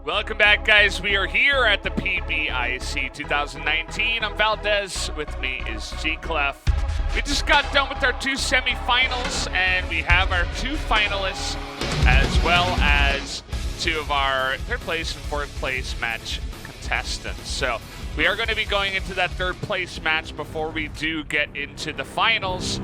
Welcome back, guys. We are here at the PBIC 2019. I'm Valdez. With me is G-Clef. We just got done with our two semifinals, and we have our two finalists, as well as two of our third place and fourth place match contestants. So we are going to be going into that third place match before we do get into the finals.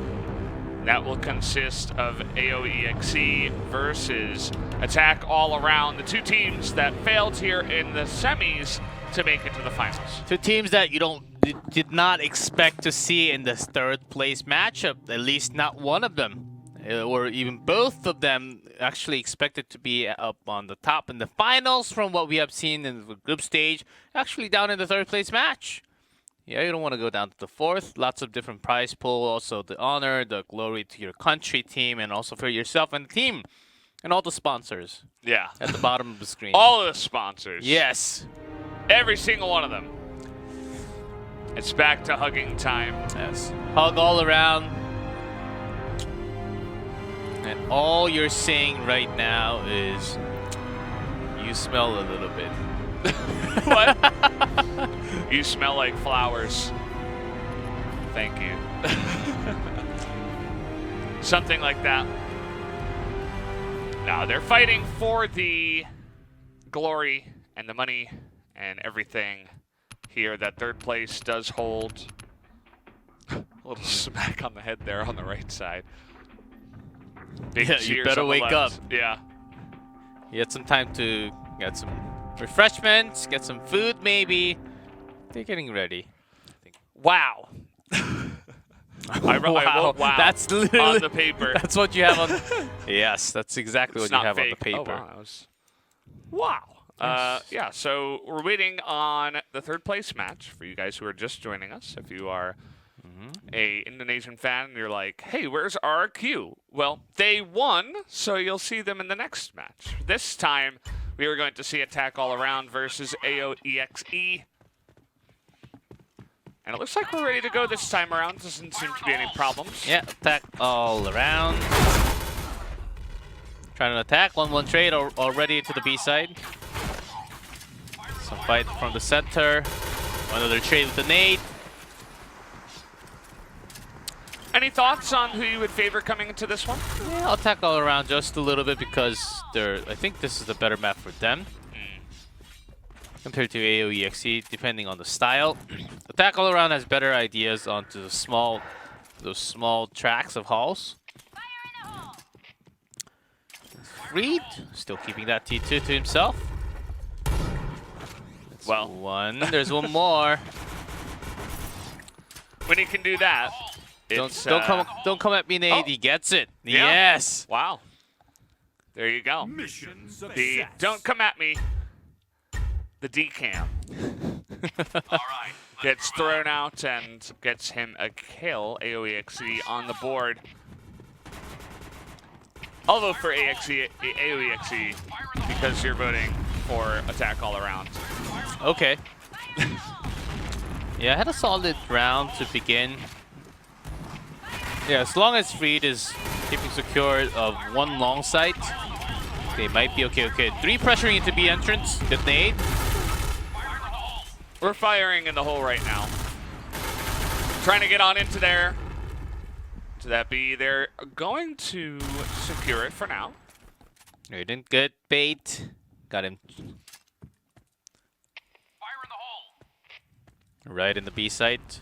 That will consist of AoeXe versus Attack All Around, the two teams that failed here in the semis to make it to the finals. Two teams that you did not expect to see in this third place matchup, at least not one of them, or even both of them actually expected to be up on the top in the finals from what we have seen in the group stage, actually down in the third place match. Yeah, you don't want to go down to the fourth. Lots of different prize pool, also the honor, the glory to your country team, and also for yourself and the team. And all the sponsors. Yeah. At the bottom of the screen. All of the sponsors. Yes. Every single one of them. It's back to hugging time. Yes. Hug all around. And all you're saying right now is, you smell a little bit. What? You smell like flowers. Thank you. Something like that. Now they're fighting for the glory and the money and everything here that third place does hold. A little smack on the head there on the right side. Big Yeah, cheers you better on the wake left. up. Yeah. You had some time to get some refreshments, get some food maybe. They're getting ready. Wow. I wrote wow. That's literally on the paper. That's what you have on. Yes, that's exactly It's what you not have fake. on the paper. Oh, wow. That was... Wow. Yeah, so we're waiting on the third place match for you guys who are just joining us. If you are a Indonesian fan and you're like, hey, where's RQ? Well, they won, so you'll see them in the next match. This time, we are going to see Attack All Around versus AoeXe. And it looks like we're ready to go this time around. Doesn't seem to be any problems. Yeah, Attack All Around. Trying to attack. 1-1 trade already to the B side. Some fight from the center. Another trade with the nade. Any thoughts on who you would favor coming into this one? Yeah, I'll Attack All Around just a little bit because I think this is the better map for them. Compared to AoeXe, depending on the style. Attack All Around has better ideas onto those small tracks of halls. Freed, still keeping that T2 to himself. That's well, one. There's one more. When he can do that, don't come at me, Nate. Oh. He gets it. Yeah. Yes. Wow. There you go. Mission success. The don't come at me. The decam gets thrown out and gets him a kill. AoeXe on the board. I'll vote for AoeXe because you're voting for Attack All Around. Okay. Yeah, I had a solid round to begin. Yeah, as long as Freed is keeping secure of one long sight, they might be okay. Okay, 3 pressuring into B entrance. Good nade. We're firing in the hole right now. Trying to get on into there. To that B, they're going to secure it for now. They didn't get bait. Got him. Fire in the hole. Right in the B site.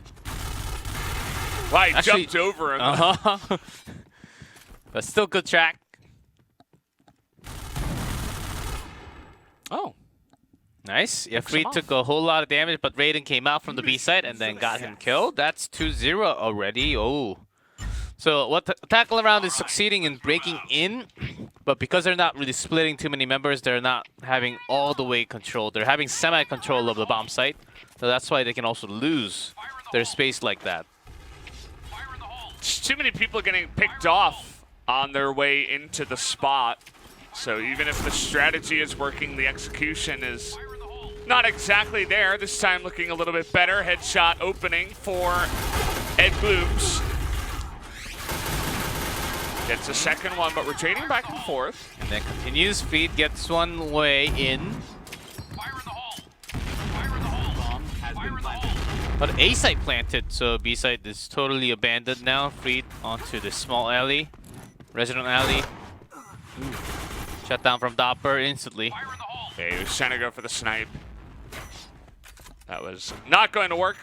Wow, he Actually, jumped over him. But still good track. Oh. Nice. Yeah, Freed took a whole lot of damage, but Raiden came out from the B side and then got him killed. That's 2-0 already. Oh. So what Attack All Around is succeeding in breaking in, but because they're not really splitting too many members, they're not having all the way control. They're having semi-control of the bomb site. So that's why they can also lose their space like that. Just too many people getting picked off on their way into the spot. So even if the strategy is working, the execution is not exactly there. This time looking a little bit better. Headshot opening for Ed Blooms. Gets a second one, but we're trading back and forth. And then continues. Freed gets one way in. But A site planted, so B site is totally abandoned now. Freed onto the small alley, resident alley. Ooh. Shut down from Doppler instantly. Okay, he was trying to go for the snipe. That was not going to work.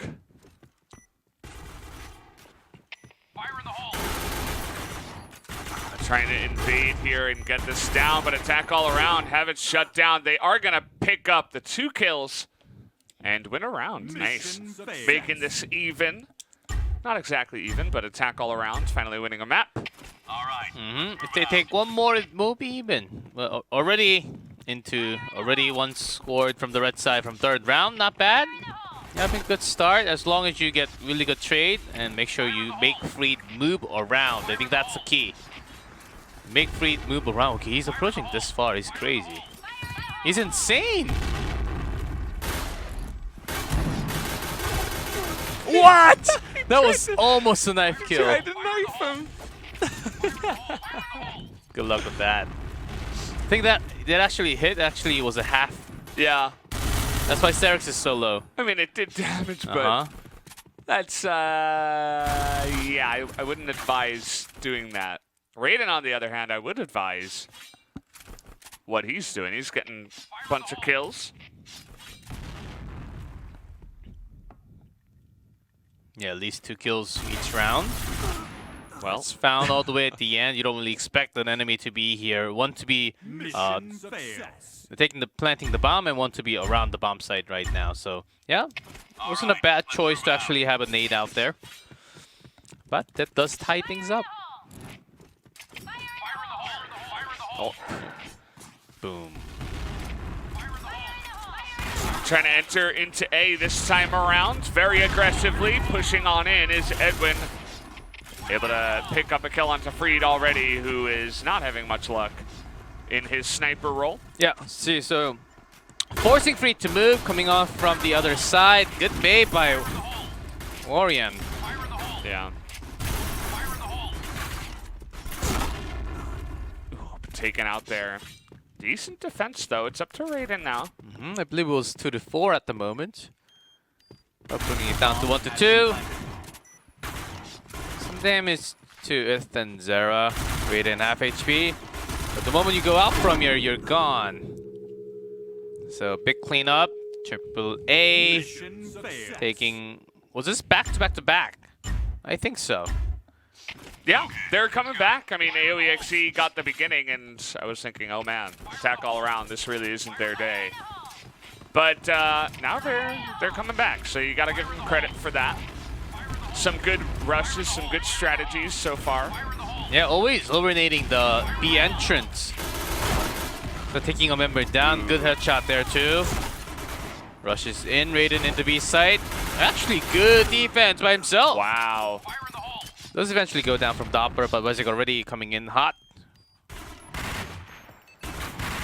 Trying to invade here and get this down, but attack all around, have it shut down. They are going to pick up the 2 kills and win a round. Nice. Making this even. Not exactly even, but attack all around, finally winning a map. All right. If they take one more, it will be even. Well, already one scored from the red side from 3rd round. Not bad. Having a good start as long as you get really good trade and make sure you make Freed move around. I think that's the key. Make Freed move around. Okay, he's approaching this far. He's crazy. He's insane. What? That was almost a knife kill. Tried to knife him. Good luck with that. I think that actually hit. Actually, was a half. Yeah. That's why Serix is so low. I mean, it did damage, but that's yeah. I wouldn't advise doing that. Raiden, on the other hand, I would advise what he's doing. He's getting a bunch of kills. Yeah, at least 2 kills each round. Well, it's found all the way at the end. You don't really expect an enemy to be here. One to be planting the bomb, and one to be around the bomb site right now. So yeah, wasn't a bad choice to actually have a nade out there. But that does tie things up. Oh. Boom. trying to enter into A this time around. Very aggressively pushing on in is Edwin. Able to pick up a kill onto Freed already, who is not having much luck in his sniper role. Yeah, see, so forcing Freed to move, coming off from the other side. Good bait by Orion. Yeah. Ooh, taken out there. Decent defense, though. It's up to Raiden now. I believe it was 2-4 at the moment. Bringing it down to 1-2. Some damage to Ith and Zera. Raiden half HP. But the moment you go out from here, you're gone. So big cleanup. Triple A. Taking... Was this back-to-back-to-back? I think so. Yeah, they're coming back. I mean, AoeXe got the beginning, and I was thinking, oh man, attack all around. This really isn't their day. But now they're coming back, so you got to give them credit for that. Some good rushes, some good strategies so far. Yeah, always eliminating the B entrance. So taking a member down, good headshot there too. Rushes in, Raiden into B site. Actually, good defense by himself. Wow. Does eventually go down from Doppler, but Wezig already coming in hot.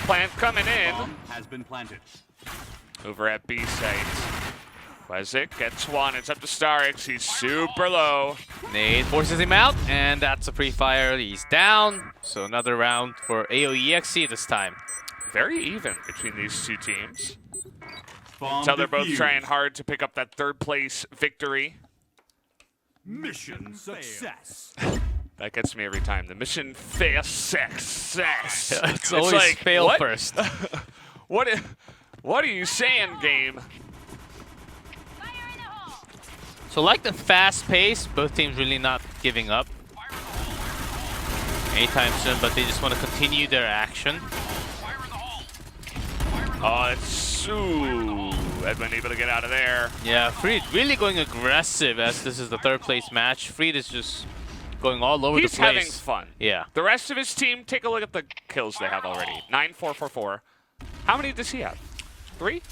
Plant coming in. Has been planted. Over at B site. Wezig gets one. It's up to StarX. He's super low. Nade forces him out, and that's a pre-fire. He's down. So another round for AoeXe this time. Very even between these two teams. Bomb So they're both defused. trying hard to pick up that third place victory. Mission success. That gets me every time. The mission fails success. It's always like, fail what? first. What are you saying, game? So like the fast pace, both teams really not giving up anytime soon, but they just want to continue their action. Oh, it's ooh, Edwin able to get out of there. Yeah, Freed really going aggressive as this is the third place match. Freed is just going all over He's the place. having fun. Yeah. The rest of his team, take a look at the kills they have already. 9-4-4-4. How many does he have? 3?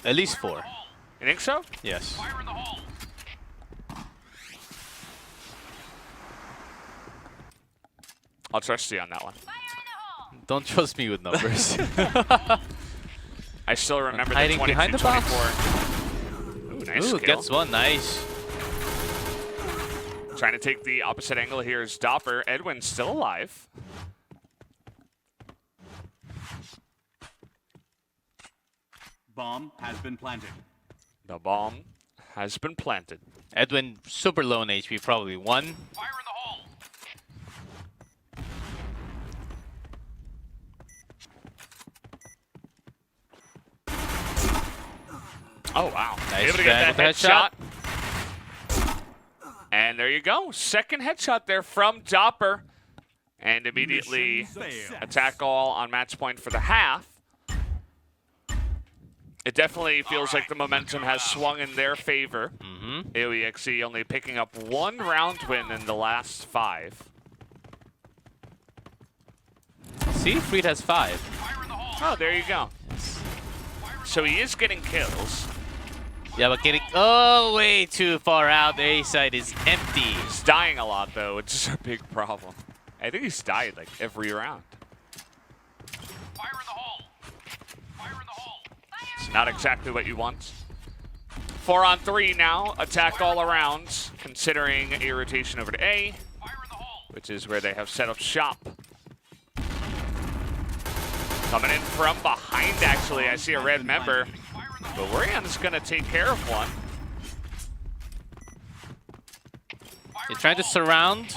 At least 4. You think so? Yes. I'll trust you on that one. Don't trust me with numbers. I still remember the Hiding 22, behind the box. 24. Ooh, nice Ooh, kill. gets one. Nice. Trying to take the opposite angle here is Doppler. Edwin's still alive. Bomb has been planted. The bomb has been planted. Edwin, super low in HP, probably 1. Fire in the hole. Oh, wow. Nice Able to get drag that with the headshot. And there you go. Second headshot there from Dopper. And immediately Mission failed. attack all on match point for the half. It definitely feels like the momentum has swung in their favor. AoeXe only picking up 1 round win in the last 5. See, Freed has 5. Oh, there you go. So he is getting kills. Yeah, but getting way too far out. The A side is empty. He's dying a lot, though, which is a big problem. I think he's died like every round. Fire in the hole. Fire in the hole. It's not exactly what you want. 4 on 3 now. Attack all around, considering a rotation over to A, Fire in the hole. which is where they have set up shop. Coming in from behind, actually. I see a red member, but Warion's going to take care of one. They're trying to surround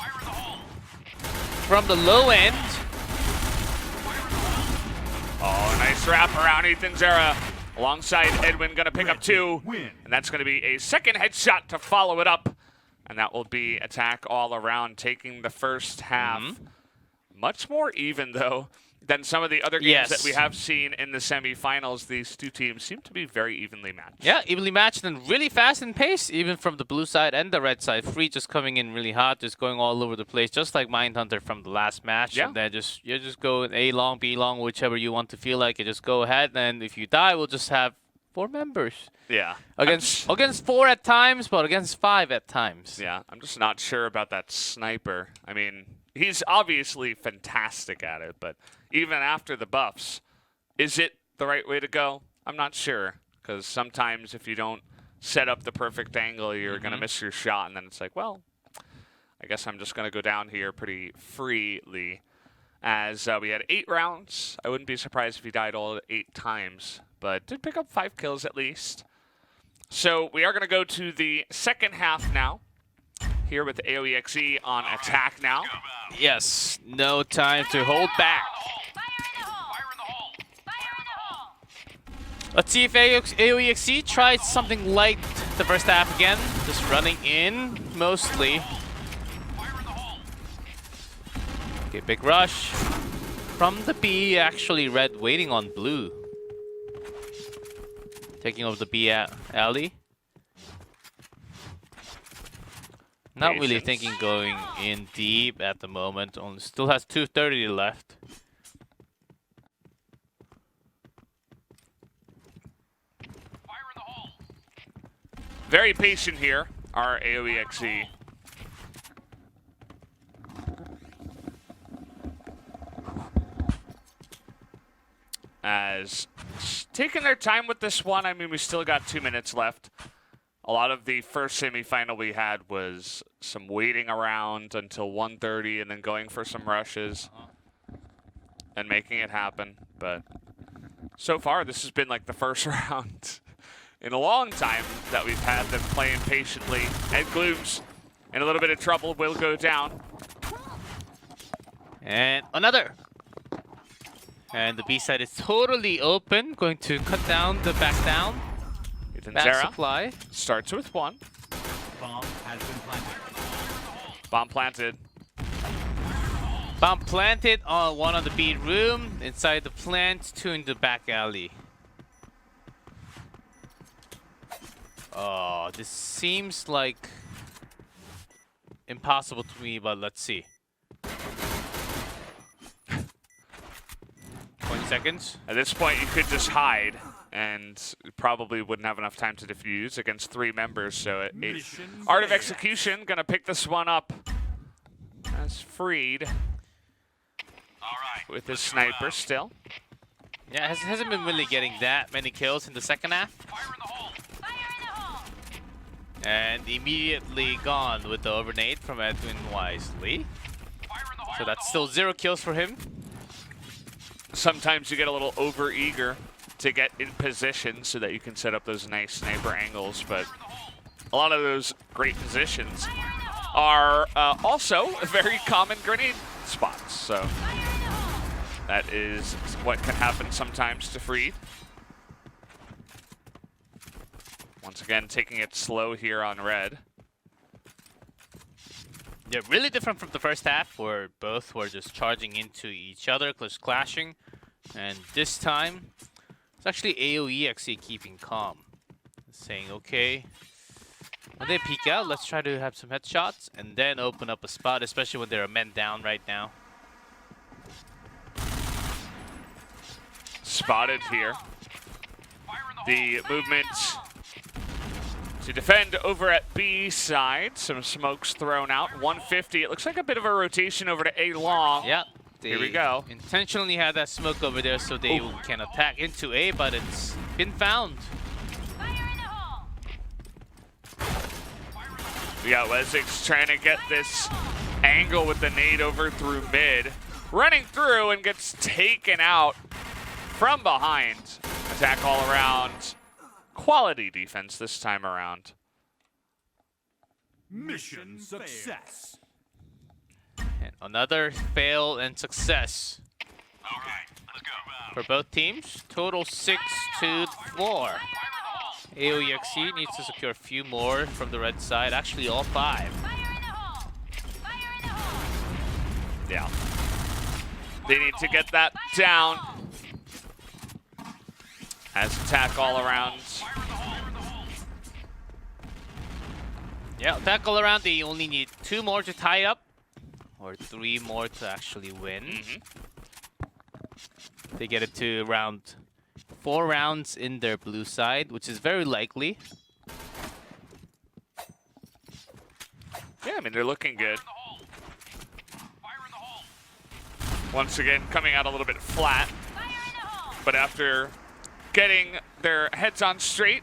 from the low end. Oh, nice wrap around Ethan Zera. Alongside Edwin, going to pick up 2. Win. And that's going to be a second headshot to follow it up. And that will be attack all around, taking the first half. Much more even, though, than some of the other games that we have seen in the semifinals. These two teams seem to be very evenly matched. Yeah, evenly matched and really fast in pace, even from the blue side and the red side. Free just coming in really hot, just going all over the place, just like Mindhunter from the last match. Yeah. And then you just go A long, B long, whichever you want to feel like. You just go ahead, and if you die, we'll just have 4 members. Yeah. Against 4 at times, but against 5 at times. Yeah, I'm just not sure about that sniper. I mean, he's obviously fantastic at it, but even after the buffs, is it the right way to go? I'm not sure, because sometimes if you don't set up the perfect angle, you're going to miss your shot, and then it's like, well, I guess I'm just going to go down here pretty freely. As we had 8 rounds, I wouldn't be surprised if he died all 8 times, but did pick up 5 kills at least. So we are going to go to the second half now, here with AoeXe on attack now. Yes, no time to hold back. Let's see if AoeXe tries something like the first half again. Just running in, mostly. Okay, big rush. From the B, actually red waiting on blue. Taking over the B alley. Not really thinking going in deep at the moment. Only still has 2:30 left. Very patient here, our AoeXe. As taking their time with this one. I mean, we still got 2 minutes left. A lot of the first semifinal we had was some waiting around until 1:30 and then going for some rushes and making it happen. But so far, this has been like the first round in a long time that we've had them playing patiently. Ed Gloom's in a little bit of trouble, will go down. And another. And the B side is totally open, going to cut down the back down. Ethan Back Zera supply. starts with 1. Bomb has been planted. Bomb planted. Bomb planted on 1 on the B room, inside the plant, 2 in the back alley. Oh, this seems like impossible to me, but let's see. 20 seconds. At this point, you could just hide and probably wouldn't have enough time to defuse against 3 members. So Art of Execution gonna pick this one up as Freed with his sniper still. Yeah, hasn't been really getting that many kills in the second half. And immediately gone with the overnade from Edwin Wisely. So that's still 0 kills for him. Sometimes you get a little over-eager to get in position so that you can set up those nice sniper angles, but a lot of those great positions are also very common grenade spots. So that is what can happen sometimes to Freed. Once again, taking it slow here on red. Yeah, really different from the first half where both were just charging into each other, just clashing. And this time, it's actually AoeXe keeping calm. Saying, okay, when they peek out, let's try to have some headshots and then open up a spot, especially when there are men down right now. Spotted here. The movement to defend over at B side. Some smokes thrown out. 150. It looks like a bit of a rotation over to A long. Yeah. Here we go. Intentionally had that smoke over there so they can attack into A, but it's been found. We got AoeXe trying to get this angle with the nade over through mid. Running through and gets taken out from behind. Attack all around. Quality defense this time around. Mission success. And another fail and success. All right, let's go. For both teams, total 6-4. AoeXe needs to secure a few more from the red side, actually all 5. Yeah. They need to get that down. As attack all around. Yeah, attack all around, they only need 2 more to tie up, or 3 more to actually win. They get it to round 4 rounds in their blue side, which is very likely. Yeah, I mean, they're looking good. Once again, coming out a little bit flat. But after getting their heads on straight,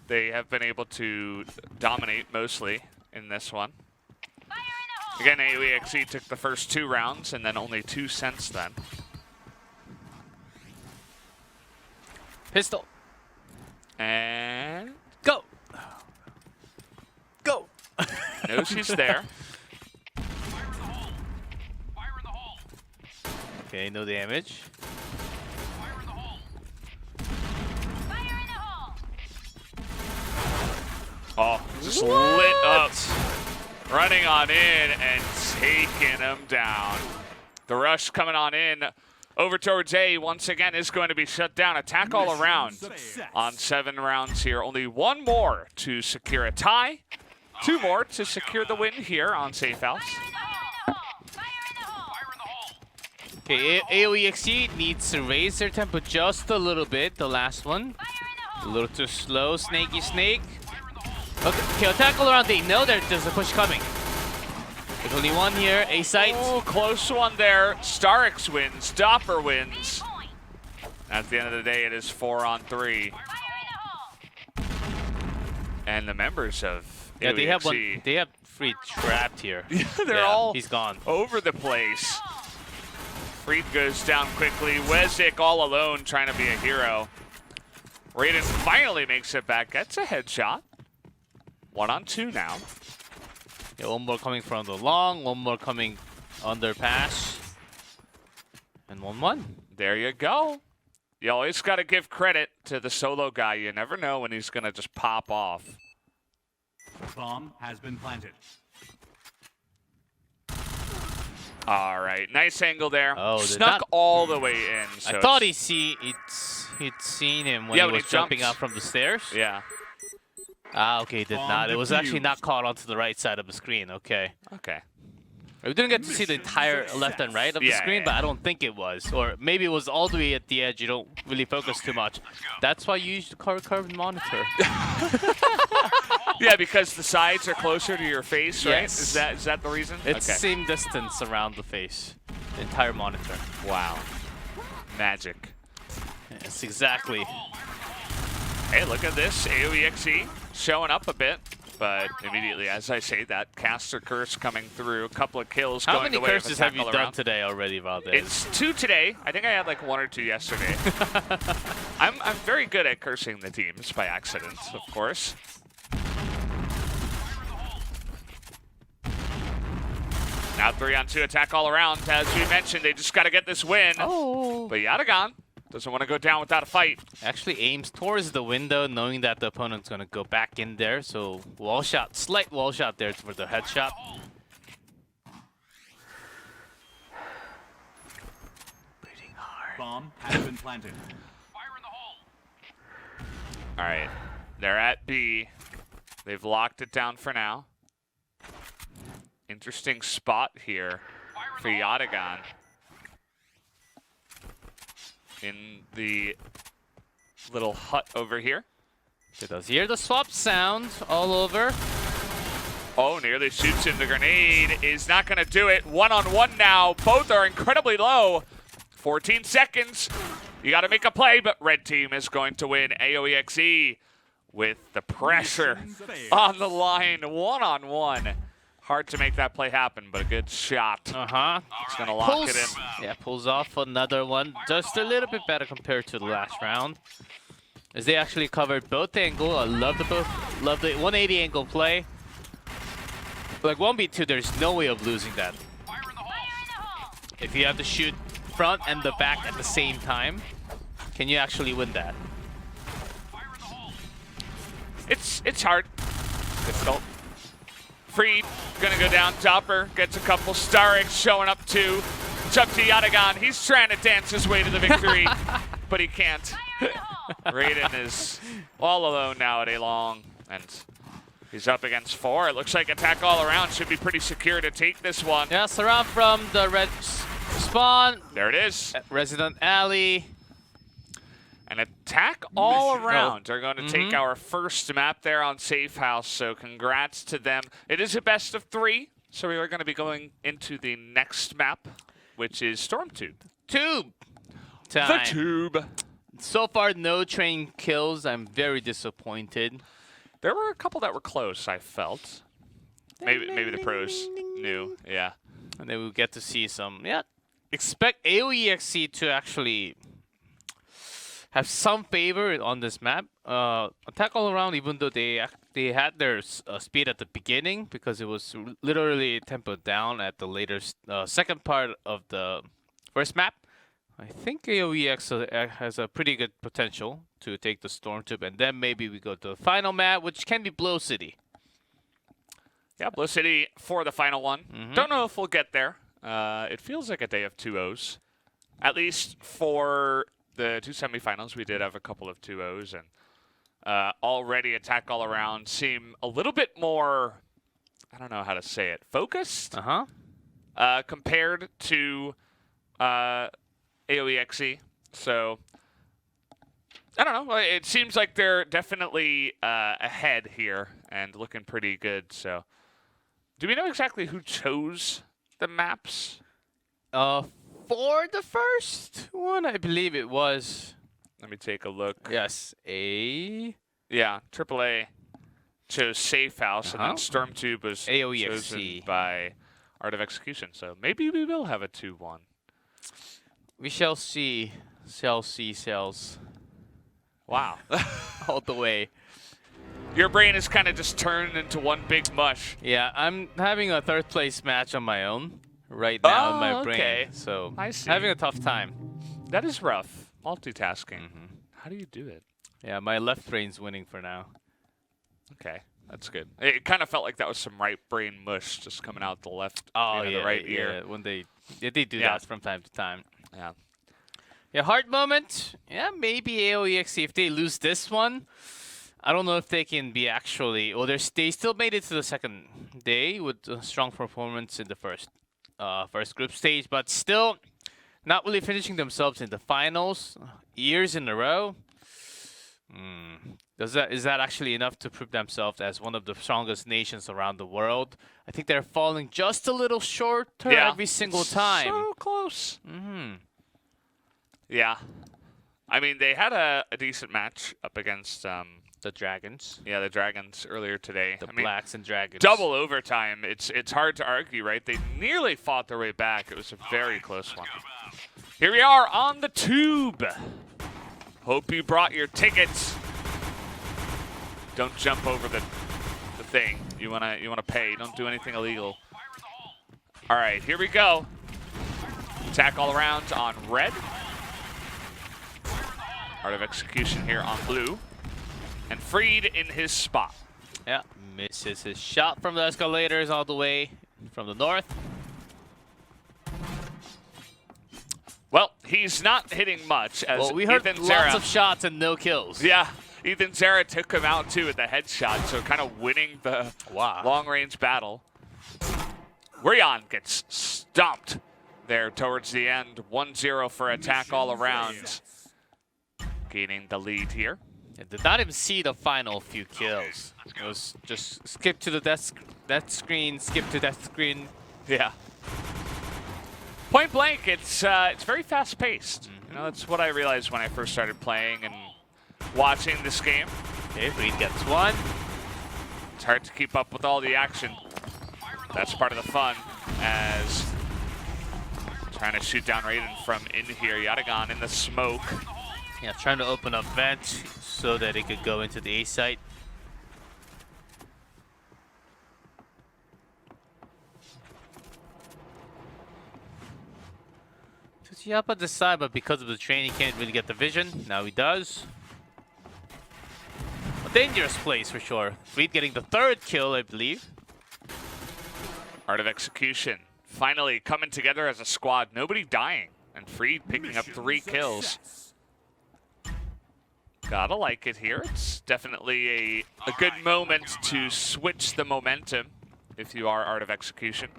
they have been able to dominate mostly in this one. Again, AoeXe took the first 2 rounds and then only 2 since then. Pistol. And Go! Go! knows he's there. Okay, no damage. Oh, just lit up. Running on in and taking him down. The rush coming on in over towards A once again is going to be shut down. Attack all around on 7 rounds here. Only 1 more to secure a tie. 2 more to secure the win here on Safe House. Okay, AoeXe needs to raise their tempo just a little bit. The last one. A little too slow, snaky snake. Okay, attack all around. They know there's a push coming. There's only 1 here. A site. Oh, close one there. StarX wins. Doppler wins. At the end of the day, it is 4 on 3. And the members of Yeah, they have AoeXe, one. They have Freed trapped here. they're all He's gone. over the place. Freed goes down quickly. AoeXe all alone trying to be a hero. Raiden finally makes it back. Gets a headshot. 1 on 2 now. Yeah, 1 more coming from the long, 1 more coming under pass. And 1-1. There you go. You always got to give credit to the solo guy. You never know when he's going to just pop off. Bomb has been planted. All right, nice angle there. Oh, snuck all the way in. So I thought he'd seen him when he was jumping jumped out from the stairs. Yeah. Ah, okay, he did not. It was actually not caught onto the right side of the screen. Okay. Okay. We didn't get to see the entire left and right of the screen, but I don't think it was. Or maybe it was all the way at the edge. You don't really focus too much. That's why you use the curved monitor. Yeah, because the sides are closer to your face, right? Yes. Is that the reason? It's okay. same distance around the face. The entire monitor. Wow. Magic. Yes, exactly. Hey, look at this. AoeXe showing up a bit, but immediately, as I say that, caster curse coming through, a couple of kills How going many the way of curses have you attack all done around. today already, Valdez? It's 2 today. I think I had like 1 or 2 yesterday. I'm very good at cursing the teams by accident, of course. Now 3-on-2 attack all around. As we mentioned, they just got to get this win. Oh. But Yatagan doesn't want to go down without a fight. Actually aims towards the window, knowing that the opponent's going to go back in there. So wall shot, slight wall shot there for the headshot. Breathing hard. Bomb has been planted. Fire in the hole. All right, they're at B. They've locked it down for now. Interesting spot here for Yatagan in the little hut over here. He does hear the swap sound all over. Oh, nearly shoots him. The grenade is not going to do it. 1-on-1 now. Both are incredibly low. 14 seconds. You got to make a play, but red team is going to win. AoeXe with the pressure on the line. 1-on-1. Hard to make that play happen, but a good shot. Uh-huh. It's going to lock it in. Yeah, pulls off another one. Just a little bit better compared to the last round. As they actually covered both angle. I love the 180 angle play. Like 1v2, there's no way of losing that. Fire in the hole. If you have to shoot front and the back at the same time, can you actually win that? Fire in the hole. It's hard. Difficult. Freed, gonna go down. Topper gets a couple. AoeXe showing up too. It's up to Yatagan. He's trying to dance his way to the victory, but he can't. Raiden is all alone now at A long, and he's up against 4. It looks like attack all around should be pretty secure to take this one. Yeah, surround from the red spawn. There it is. Resident Alley. And attack all around are going to take our first map there on Safe House, so congrats to them. It is a best of 3, so we are going to be going into the next map, which is Storm Tube. Tube time. The Tube. So far, no train kills. I'm very disappointed. There were a couple that were close, I felt. Maybe the pros knew, yeah. And then we'll get to see some, expect AoeXe to actually have some favor on this map. Attack all around, even though they had their speed at the beginning, because it was literally tempoed down at the later second part of the first map. I think AoeXe has a pretty good potential to take the Storm Tube, and then maybe we go to the final map, which can be Blow City. Yeah, Blow City for the final one. Don't know if we'll get there. It feels like a day of 2-0s. At least for the 2 semifinals, we did have a couple of 2-0s, and already attack all around seem a little bit more, I don't know how to say it, focused compared to AoeXe. So, I don't know. It seems like they're definitely ahead here and looking pretty good. So, do we know exactly who chose the maps? For the first one, I believe it was. Let me take a look. Yes, Yeah, AAA chose Safe House, and then Storm Tube was AoeXe chosen by Art of Execution. So maybe we will have a 2-1. We shall see. Cells. Wow. All the way. Your brain is kind of just turned into one big mush. Yeah, I'm having a 3rd place match on my own right now in my brain. Okay. So I see. having a tough time. That is rough. Multitasking. How do you do it? Yeah, my left brain's winning for now. Okay, that's good. It kind of felt like that was some right brain mush just coming out the left, the right ear. Yeah, when they do that from time to time. Yeah. Yeah, hard moment. Yeah, maybe AoeXe, if they lose this one, I don't know if they can be actually... Well, they still made it to the second day with a strong performance in the first group stage, but still not really finishing themselves in the finals years in a row. Is that actually enough to prove themselves as one of the strongest nations around the world? I think they're falling just a little shorter every single time. So close. Yeah. I mean, they had a decent match up against the Dragons. Yeah, the Dragons earlier today. The Blacks and Dragons. Double overtime. It's hard to argue, right? They nearly fought their way back. It was a very close one. Here we are on the Tube. Hope you brought your tickets. Don't jump over the thing. You wanna pay. Don't do anything illegal. All right, here we go. Attack all around on red. Art of Execution here on blue. And Freed in his spot. Yeah, misses his shot from the escalators all the way from the north. Well, he's not hitting much as Well, we heard Ethan lots Zera. of shots and no kills. Yeah, Ethan Zera took him out too with the headshot, so kind of winning the long-range battle. Rion gets stomped there towards the end. 1-0 for attack all around. Gaining the lead here. I did not even see the final few kills. It was just skip to the death screen, skip to death screen. Yeah. Point blank, it's very fast-paced. You know, that's what I realized when I first started playing and watching this game. Okay, Freed gets one. It's hard to keep up with all the action. That's part of the fun, as trying to shoot down Raiden from in here. Yatagan in the smoke. Yeah, trying to open up vent so that it could go into the A site. He's up at the side, but because of the train, he can't really get the vision. Now he does. A dangerous place for sure. Freed getting the third kill, I believe. Art of Execution finally coming together as a squad. Nobody dying. And Freed picking up 3 kills. Gotta like it here. It's definitely a good moment to switch the momentum if you are Art of Execution.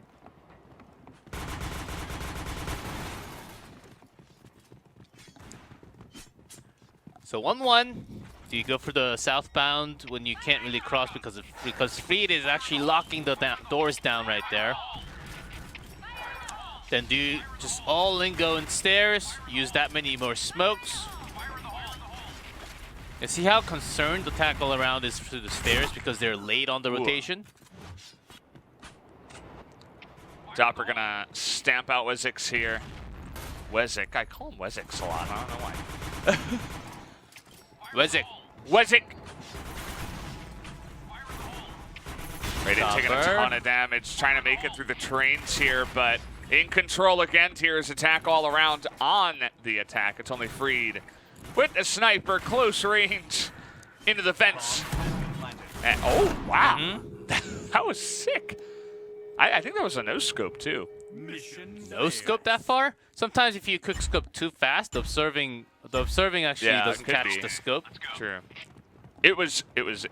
So 1-1. Do you go for the southbound when you can't really cross because Freed is actually locking the doors down right there? Then do you just all in go in stairs, use that many more smokes? And see how concerned the tackle around is through the stairs because they're late on the rotation? Doppler gonna stamp out AoeXe here. AoeXe, I call him AoeXe a lot, I don't know why. AoeXe. AoeXe! Raiden taking a Doppler. ton of damage, trying to make it through the trains here, but in control again. Here's attack all around on the attack. It's only Freed with a sniper, close range, into the fence. And, oh, wow. That was sick. I think that was a no-scope, too. No scope that far? Sometimes if you quick scope too fast, the observing actually doesn't catch the scope. True. It was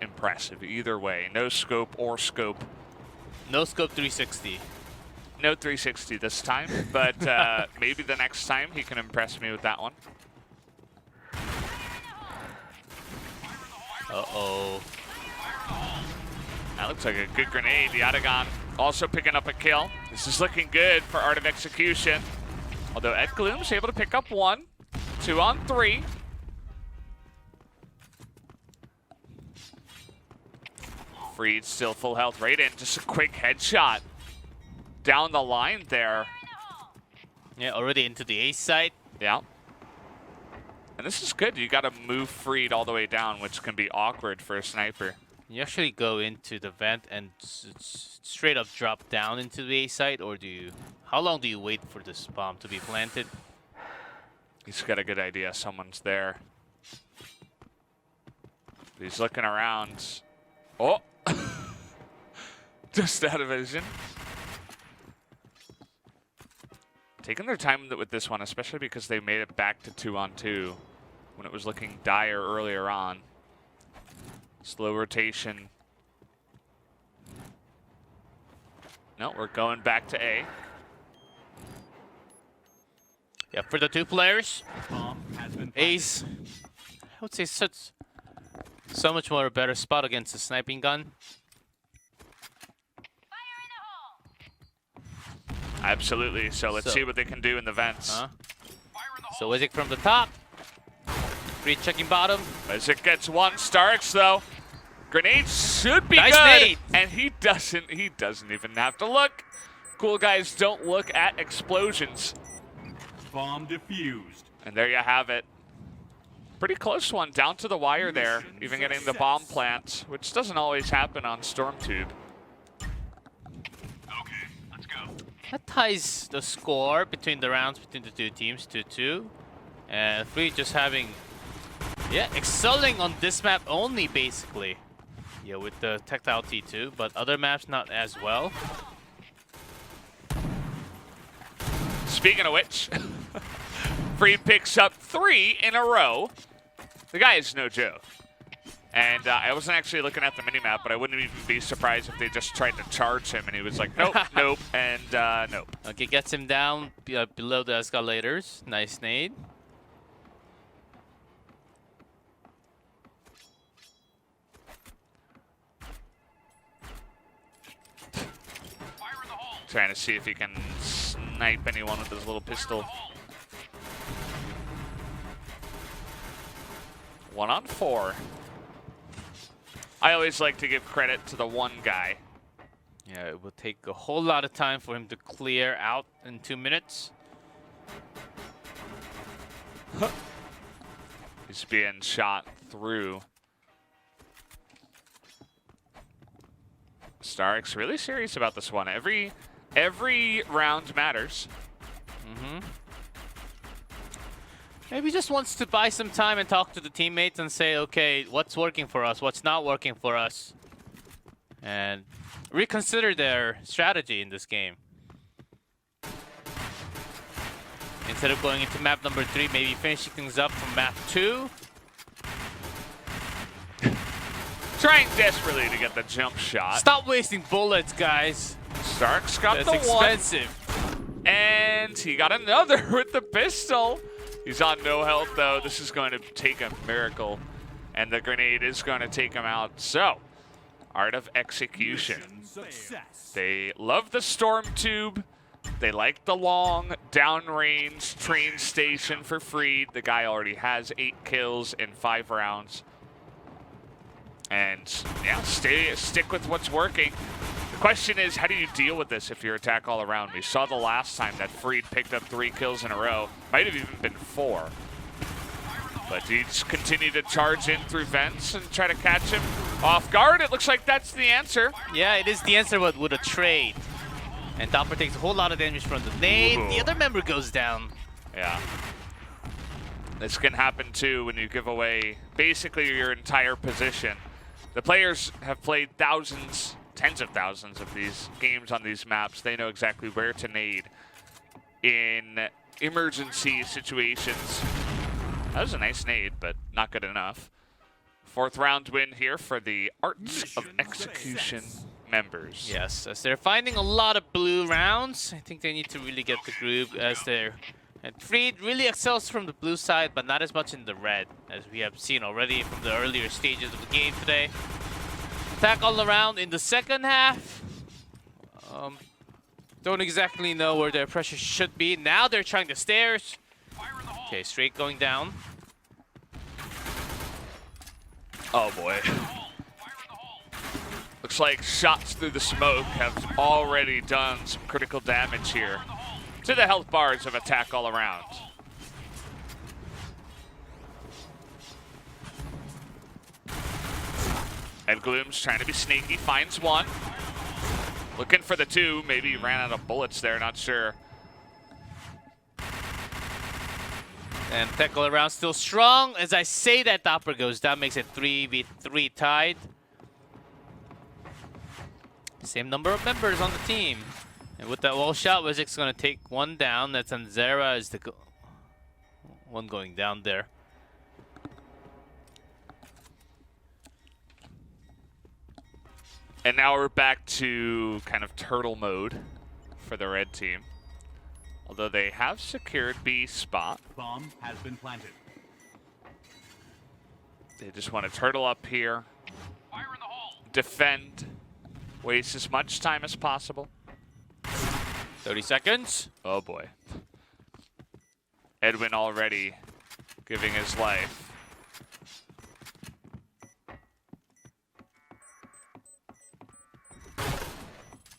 impressive either way. No scope or scope. No scope 360. No 360 this time, but maybe the next time he can impress me with that one. Uh-oh. That looks like a good grenade. Yatagan also picking up a kill. This is looking good for Art of Execution. Although Ed Gloom's able to pick up 1. 2 on 3. Freed still full health. Raiden, just a quick headshot down the line there. Yeah, already into the A site. Yeah. And this is good. You got to move Freed all the way down, which can be awkward for a sniper. You actually go into the vent and straight up drop down into the A site, or do you? How long do you wait for this bomb to be planted? He's got a good idea. Someone's there. He's looking around. Oh! Just out of vision. Taking their time with this one, especially because they made it back to 2 on 2 when it was looking dire earlier on. Slow rotation. No, we're going back to A. Yeah, for the 2 players, Ace, I would say so much more a better spot against the sniping gun. Absolutely. So let's see what they can do in the vents. So AoeXe from the top. Freed checking bottom. AoeXe gets 1. Starks though. Grenade should be Nice good. nade. And he doesn't even have to look. Cool guys don't look at explosions. Bomb defused. And there you have it. Pretty close one, down to the wire there, even getting the bomb plant, which doesn't always happen on StormTube. Okay, let's go. That ties the score between the rounds between the two teams, 2-2. And Free just having, excelling on this map only, basically. Yeah, with the Tactile T2, but other maps not as well. Speaking of which, Free picks up 3 in a row. The guy is no joke. And I wasn't actually looking at the minimap, but I wouldn't even be surprised if they just tried to charge him and he was like, nope, nope, and nope. Okay, gets him down below the escalators. Nice nade. Fire in the hole. Trying to see if he can snipe anyone with his little pistol. 1 on 4. I always like to give credit to the one guy. Yeah, it will take a whole lot of time for him to clear out in 2 minutes. He's being shot through. AoeXe really serious about this one. Every round matters. Maybe he just wants to buy some time and talk to the teammates and say, okay, what's working for us, what's not working for us, and reconsider their strategy in this game. Instead of going into map number 3, maybe finishing things up from map 2. Trying desperately to get the jump shot. Stop wasting bullets, guys. AoeXe got That's the expensive. 1. And he got another with the pistol. He's on no health, though. This is going to take a miracle. And the grenade is going to take him out. So, art of execution. They love the storm tube. They like the long downrange train station for Freed. The guy already has 8 kills in 5 rounds. And yeah, stick with what's working. The question is, how do you deal with this if you're attack all around? We saw the last time that Freed picked up 3 kills in a row. Might have even been 4. But do you just continue to charge in through vents and try to catch him off guard? It looks like that's the answer. Yeah, it is the answer with a trade. And Dopper takes a whole lot of damage from the nade. Ooh. The other member goes down. Yeah. This can happen too when you give away basically your entire position. The players have played thousands, tens of thousands of these games on these maps. They know exactly where to nade in emergency situations. That was a nice nade, but not good enough. 4th round win here for the Arts of Execution members. Yes, as they're finding a lot of blue rounds, I think they need to really get the groove as they're... And Freed really excels from the blue side, but not as much in the red, as we have seen already from the earlier stages of the game today. Attack all around in the second half. Don't exactly know where their pressure should be. Now they're trying the stairs. Okay, straight going down. Oh boy. Looks like shots through the smoke have already done some critical damage here to the health bars of attack all around. Ed Gloom's trying to be sneaky, finds 1. Looking for the 2, maybe ran out of bullets there, not sure. And attack all around still strong. As I say that, Dopper goes down, makes it 3v3 tied. Same number of members on the team. And with that wall shot, AoeXe going to take 1 down. That's Anzera is the one going down there. And now we're back to kind of turtle mode for the red team. Although they have secured B spot. Bomb has been planted. They just want to turtle up here. Fire in the hole. Defend. Waste as much time as possible. 30 seconds. Oh boy. Edwin already giving his life.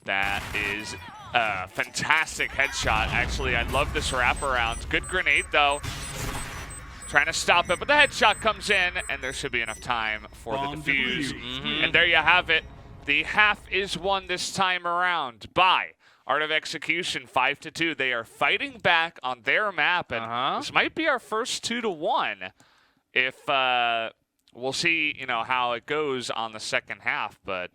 That is a fantastic headshot. Actually, I love this wraparound. Good grenade though. Trying to stop it, but the headshot comes in and there should be enough time for the defuse. And there you have it. The half is won this time around by Art of Execution 5-2. They are fighting back on their map, and this might be our first 2-1. If we'll see, you know, how it goes on the second half, but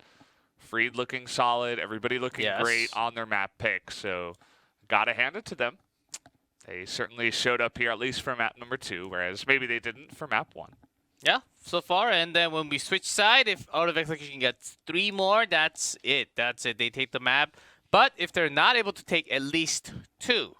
Freed looking solid, everybody looking great on their map pick, so gotta hand it to them. They certainly showed up here, at least for map number 2, whereas maybe they didn't for map 1. Yeah, so far, and then when we switch side, if Art of Execution gets 3 more, that's it. That's it. They take the map. But if they're not able to take at least 2,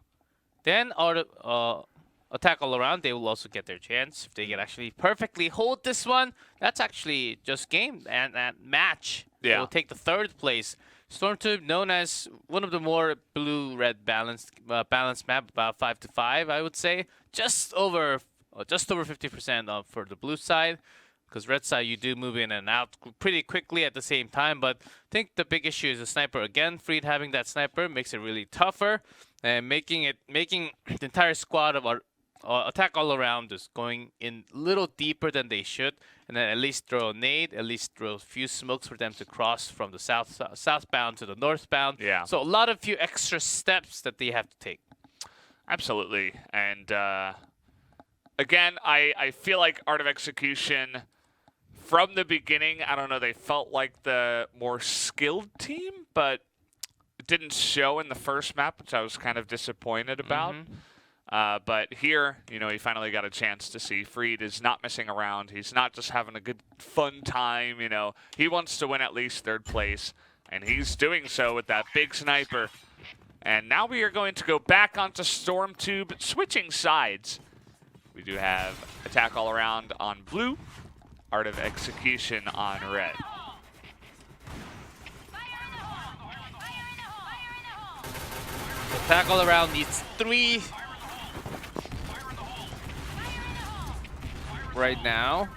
then Attack All Around, they will also get their chance. If they can actually perfectly hold this one, that's actually just game and match. Yeah. They will take the 3rd place. Stormtube, known as one of the more blue-red balanced map, about 5-5, I would say. Just over 50% for the blue side. Because red side, you do move in and out pretty quickly at the same time. But I think the big issue is the sniper. Again, Freed having that sniper makes it really tougher. And making the entire squad of our Attack All Around is going in a little deeper than they should. And then at least throw a nade, at least throw a few smokes for them to cross from the southbound to the northbound. Yeah. So a few extra steps that they have to take. Absolutely. And again, I feel like Art of Execution, from the beginning, I don't know, they felt like the more skilled team, but it didn't show in the first map, which I was kind of disappointed about. But here, you know, he finally got a chance to see Freed is not messing around. He's not just having a good, fun time, you know. He wants to win at least 3rd place, and he's doing so with that big sniper. And now we are going to go back onto Stormtube, switching sides. We do have Attack All Around on blue, Art of Execution on red. Attack All Around needs 3 right now,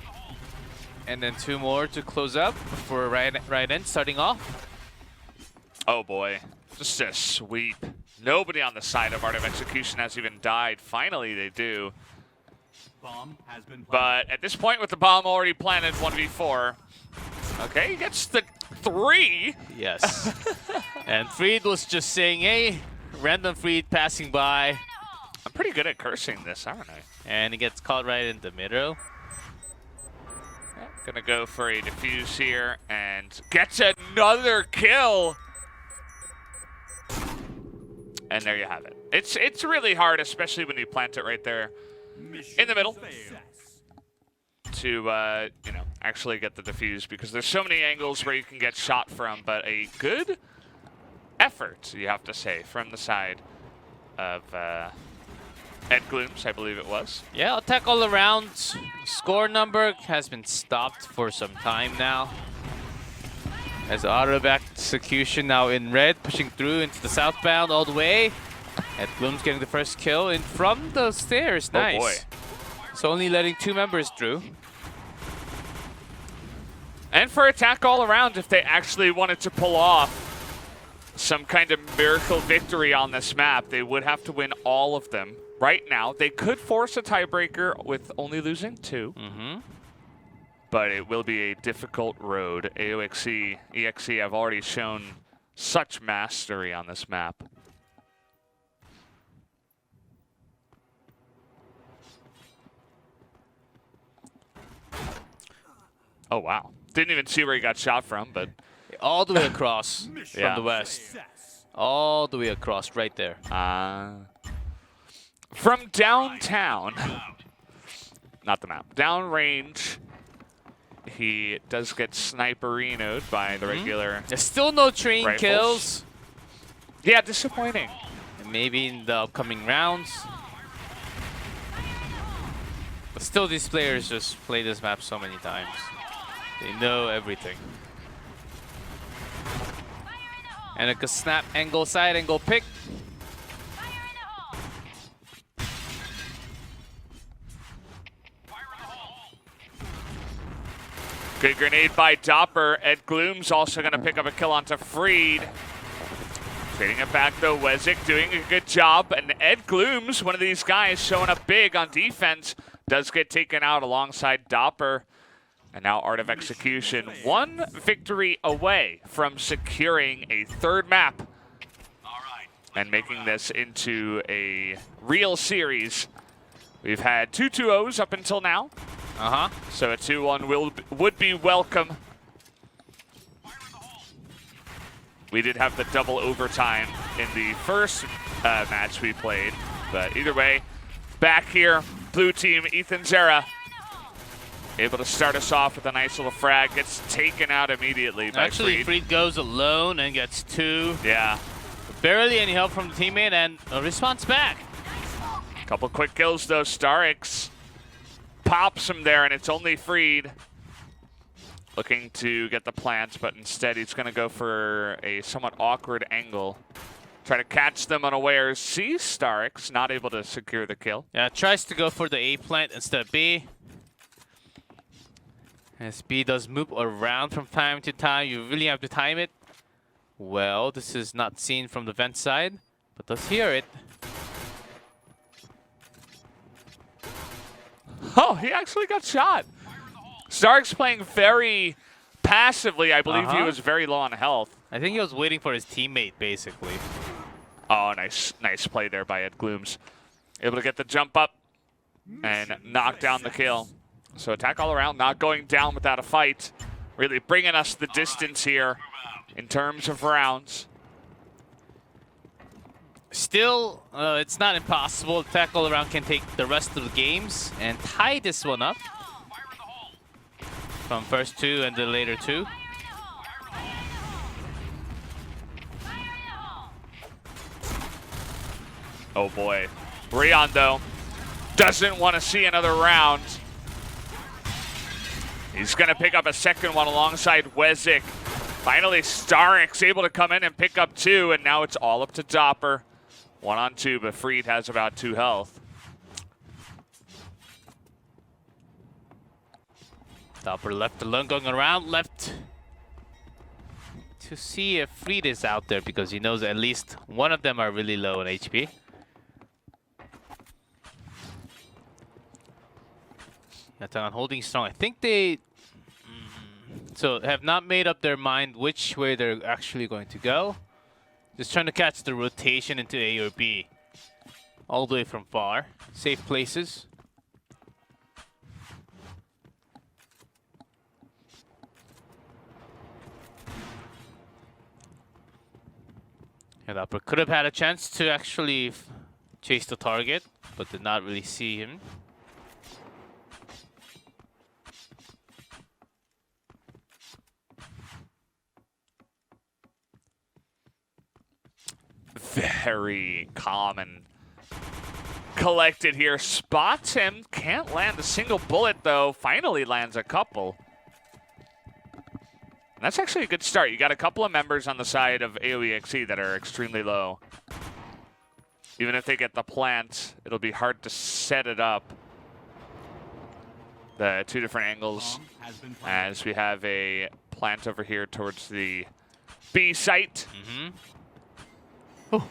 and then 2 more to close up for right end starting off. Oh boy, just a sweep. Nobody on the side of Art of Execution has even died. Finally they do. Bomb has been planted. But at this point, with the bomb already planted, 1v4. Okay, he gets the 3. Yes. And Freed was just saying, hey, random Freed passing by. I'm pretty good at cursing this, aren't I? And he gets caught right in the middle. Yeah, gonna go for a defuse here and gets another kill. And there you have it. It's really hard, especially when you plant it right there in the middle, to you know, actually get the defuse, because there's so many angles where you can get shot from. But a good effort, you have to say, from the side of AoeXe, I believe it was. Yeah, Attack All Around score number has been stopped for some time now. As Art of Execution now in red, pushing through into the southbound all the way. AoeXe's getting the first kill in from the stairs. Nice. Oh boy. So only letting 2 members through. And for Attack All Around, if they actually wanted to pull off some kind of miracle victory on this map, they would have to win all of them. Right now, they could force a tiebreaker with only losing 2. But it will be a difficult road. AoeXe have already shown such mastery on this map. Oh, wow. Didn't even see where he got shot from, but... All the way across Yeah. from the west. All the way across right there. From downtown, not the map, downrange, he does get sniperinoed by the regular There's still no train rifles. kills. Yeah, disappointing. And maybe in the upcoming rounds. But still, these players just play this map so many times. They know everything. And a snap angle, side angle pick. Good grenade by Doppler. AoeXe's also going to pick up a kill onto Freed. Trading it back though, AoeXe doing a good job. And AoeXe, one of these guys showing up big on defense, does get taken out alongside Doppler. And now Art of Execution, 1 victory away from securing a 3rd map and making this into a real series. We've had 2 2-0s up until now. So a 2-1 would be welcome. We did have the double overtime in the first match we played, but either way, back here, blue team, Ethan Zera, able to start us off with a nice little frag, gets taken out immediately by Actually, Freed goes alone and gets 2. Yeah. Barely any help from the teammate, and a response back. Couple quick kills though. AoeXe pops him there, and it's only Freed looking to get the plants, but instead he's going to go for a somewhat awkward angle. Try to catch them unawares. See AoeXe not able to secure the kill. Yeah, tries to go for the A plant instead of B. As B does move around from time to time, you really have to time it. Well, this is not seen from the vent side, but does hear it. Oh, he actually got shot. AoeXe playing very passively. I believe he was very low on health. I think he was waiting for his teammate, basically. Oh, nice play there by Ed Glooms. Able to get the jump up and knock down the kill. So attack all around, not going down without a fight. Really bringing us the distance here in terms of rounds. Still, it's not impossible. Attack all around can take the rest of the games and tie this one up. From first 2 and the later 2. Oh boy. Rion, though, doesn't want to see another round. He's going to pick up a second one alongside AoeXe. Finally, AoeXe able to come in and pick up 2, and now it's all up to Doppler. 1 on 2, but Freed has about 2 health. Doppler left alone, going around, left to see if Freed is out there because he knows at least one of them are really low on HP. Natan holding strong. I think they so have not made up their mind which way they're actually going to go. Just trying to catch the rotation into A or B. All the way from far. Safe places. And Upper could have had a chance to actually chase the target, but did not really see him. Very calm and collected here. Spots him, can't land a single bullet though. Finally lands a couple. And that's actually a good start. You got a couple of members on the side of AoeXe that are extremely low. Even if they get the plant, it'll be hard to set it up. The 2 different angles, as we have a plant over here towards the B site. Oh.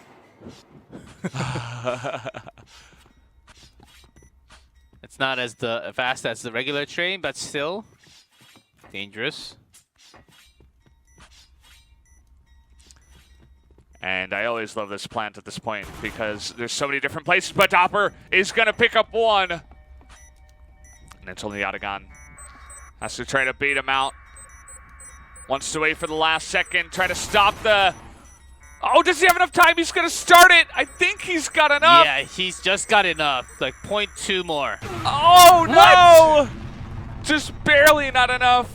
It's not as fast as the regular train, but still dangerous. And I always love this plant at this point because there's so many different places, but Doppler is going to pick up 1. And it's only Yatagan. Has to try to bait him out. Wants to wait for the last second, try to stop the... Oh, does he have enough time? He's going to start it. I think he's got enough. Yeah, he's just got enough. Like 0.2 more. Oh, no! Just barely not enough.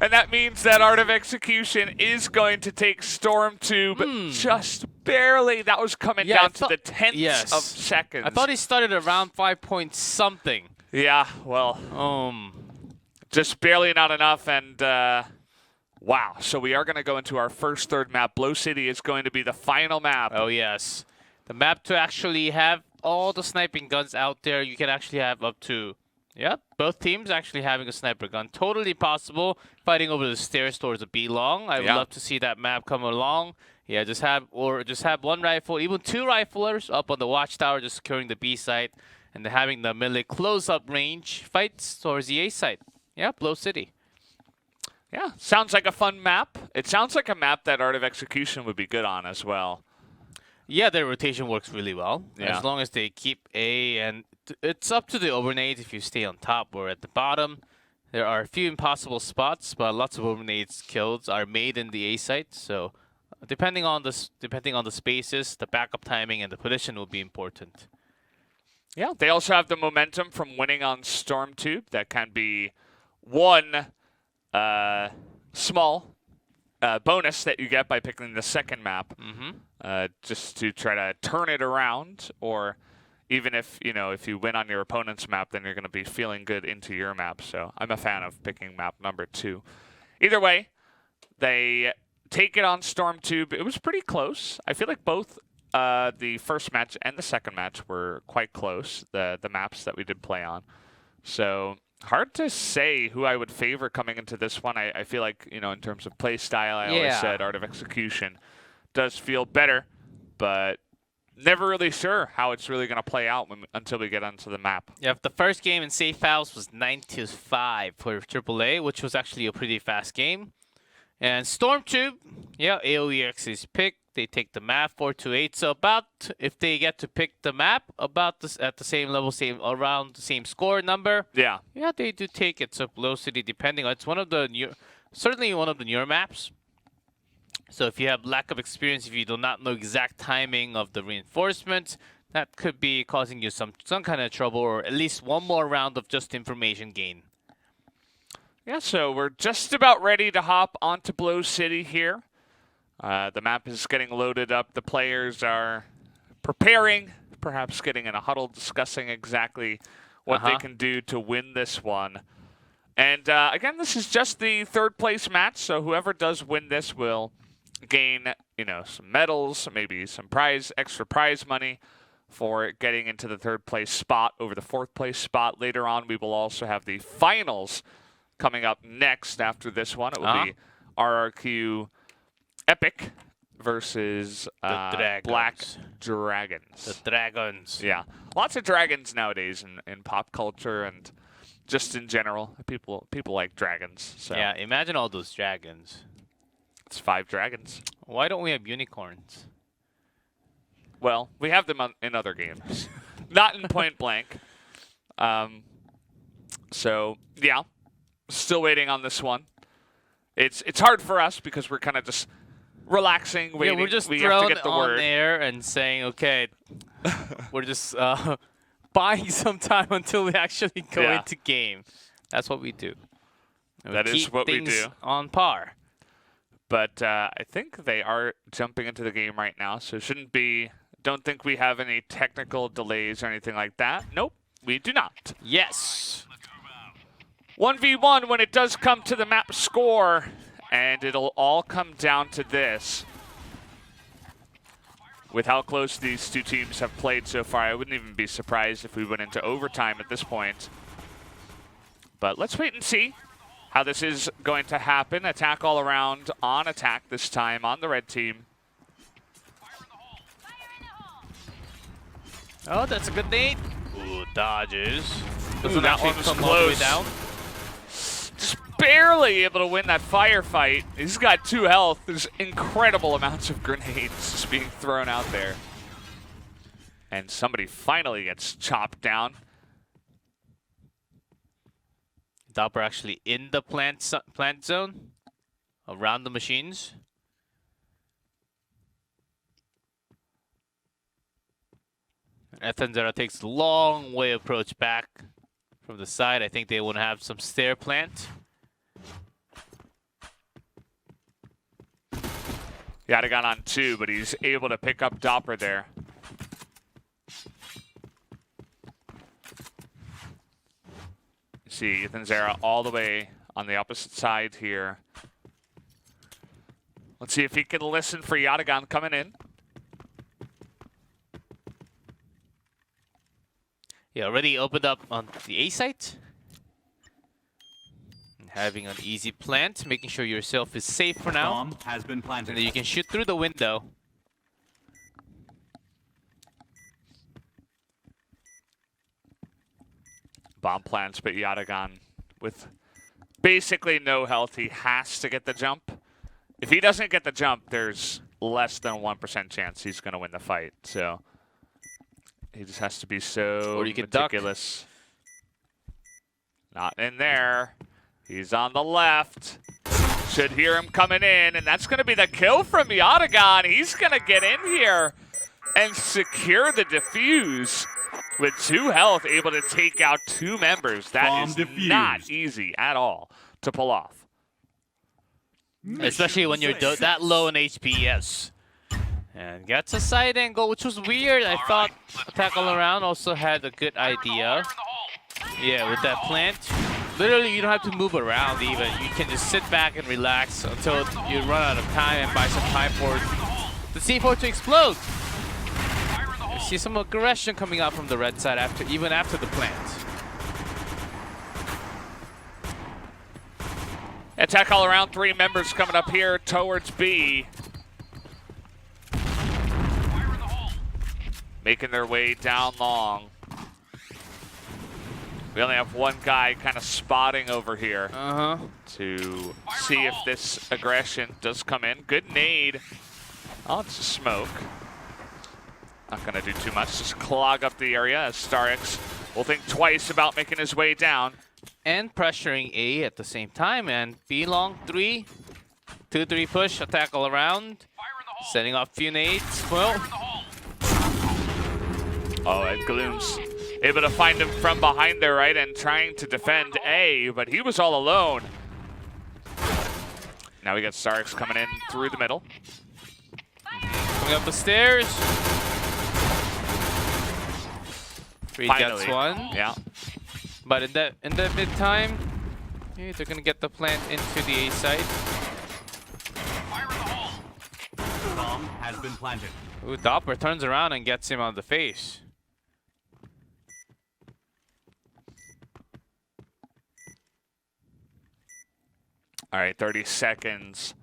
And that means that Art of Execution is going to take Storm 2, but just barely. That was coming down to the tenths of seconds. I thought he started around 5 point something. Yeah, well, just barely not enough. And wow, so we are going to go into our first third map. Blow City is going to be the final map. Oh, yes. The map to actually have all the sniping guns out there. You can actually have up to... Yep, both teams actually having a sniper gun. Totally possible. Fighting over the stairs towards a B long. I would love to see that map come along. Yeah, just have 1 rifle, even 2 riflers up on the watchtower, just securing the B site, and then having the melee close-up range fights towards the A site. Yeah, Blow City. Yeah, sounds like a fun map. It sounds like a map that Art of Execution would be good on as well. Yeah, their rotation works really well. Yeah. As long as they keep A, and it's up to the overnades if you stay on top or at the bottom. There are a few impossible spots, but lots of overnades kills are made in the A site. So depending on the spaces, the backup timing and the position will be important. Yeah, they also have the momentum from winning on Storm Tube. That can be one small bonus that you get by picking the second map, just to try to turn it around. Or even if if you win on your opponent's map, then you're going to be feeling good into your map. So I'm a fan of picking map number 2. Either way, they take it on Storm Tube. It was pretty close. I feel like both the first match and the second match were quite close, the maps that we did play on. So hard to say who I would favor coming into this one. I feel like, in terms of play style, I always said Art of Execution does feel better, but never really sure how it's really going to play out until we get onto the map. Yeah, the first game in Safe House was 9-5 for AAA, which was actually a pretty fast game. And Storm Tube, yeah, AoeXe is picked. They take the map 4-8. So about, if they get to pick the map about this at the same level, around the same score number. Yeah, they do take it. So Blow City, depending on, it's one of the certainly one of the newer maps. So if you have lack of experience, if you do not know exact timing of the reinforcements, that could be causing you some kind of trouble, or at least one more round of just information gain. Yeah, so we're just about ready to hop onto Blow City here. The map is getting loaded up. The players are preparing, perhaps getting in a huddle, discussing exactly what they can do to win this one. And again, this is just the third place match, so whoever does win this will gain, some medals, maybe some extra prize money for getting into the third place spot over the fourth place spot. Later on, we will also have the finals coming up next after this one. It will be RRQ Epic versus the Black Dragons. The Dragons. Yeah, lots of dragons nowadays in pop culture and just in general. People like dragons. So yeah, imagine all those dragons. It's 5 dragons. Why don't we have unicorns? Well, we have them in other games, not in Point Blank. So yeah, still waiting on this one. It's hard for us because we're kind of just relaxing, waiting. Yeah, we're just we thrown have to get the on word. there and saying, okay, we're just buying some time until we actually go into game. That's what we do. And That we is keep what we things do. on par. But I think they are jumping into the game right now, so shouldn't be. Don't think we have any technical delays or anything like that. Nope, we do not. Yes. 1v1 when it does come to the map score, and it'll all come down to this. With how close these two teams have played so far, I wouldn't even be surprised if we went into overtime at this point. But let's wait and see how this is going to happen. Attack all around, on attack this time on the red team. Oh, that's a good nade. Ooh, dodges. Ooh, that one was come all the way close. down. Just barely able to win that firefight. He's got 2 health. There's incredible amounts of grenades just being thrown out there. And somebody finally gets chopped down. Doppler actually in the plant zone, around the machines. Ethanzera takes a long way approach back from the side. I think they want to have some stair plant. Yadagan on 2, but he's able to pick up Doppler there. You see Ethanzera all the way on the opposite side here. Let's see if he can listen for Yadagan coming in. Yeah, already opened up on the A site. And having an easy plant, making sure yourself is safe for now. Bomb has been planted. And then you can shoot through the window. Bomb plants, but Yadagan with basically no health. He has to get the jump. If he doesn't get the jump, there's less than 1% chance he's going to win the fight. So he just has to be so Or you could duck. meticulous. Not in there. He's on the left. Should hear him coming in, and that's going to be the kill from AoeXe. He's going to get in here and secure the defuse with 2 health, able to take out 2 members. That is not easy at all to pull off. Especially when you're that low in HP, yes. And gets a side angle, which was weird. I thought Attack All Around also had a good idea. Yeah, with that plant, literally you don't have to move around even. You can just sit back and relax until you run out of time and buy some time for the C4 to explode. You see some aggression coming out from the red side even after the plant. Attack All Around, 3 members coming up here towards B. Making their way down long. We only have 1 guy kind of spotting over here to see if this aggression does come in. Good nade. Oh, it's a smoke. Not going to do too much. Just clog up the area as AoeXe will think twice about making his way down. And pressuring A at the same time. And B long 3. 2-3 push. Attack All Around. Setting off few nades. Well. Oh, and Gloom's able to find him from behind there, right, and trying to defend A, but he was all alone. Now we got AoeXe coming in through the middle. Coming up the stairs. Freed Finally. gets 1. Yeah. But in the mid time, they're gonna get the plant into the A side. Bomb has been planted. Ooh, Doppler turns around and gets him on the face. All right, 30 seconds.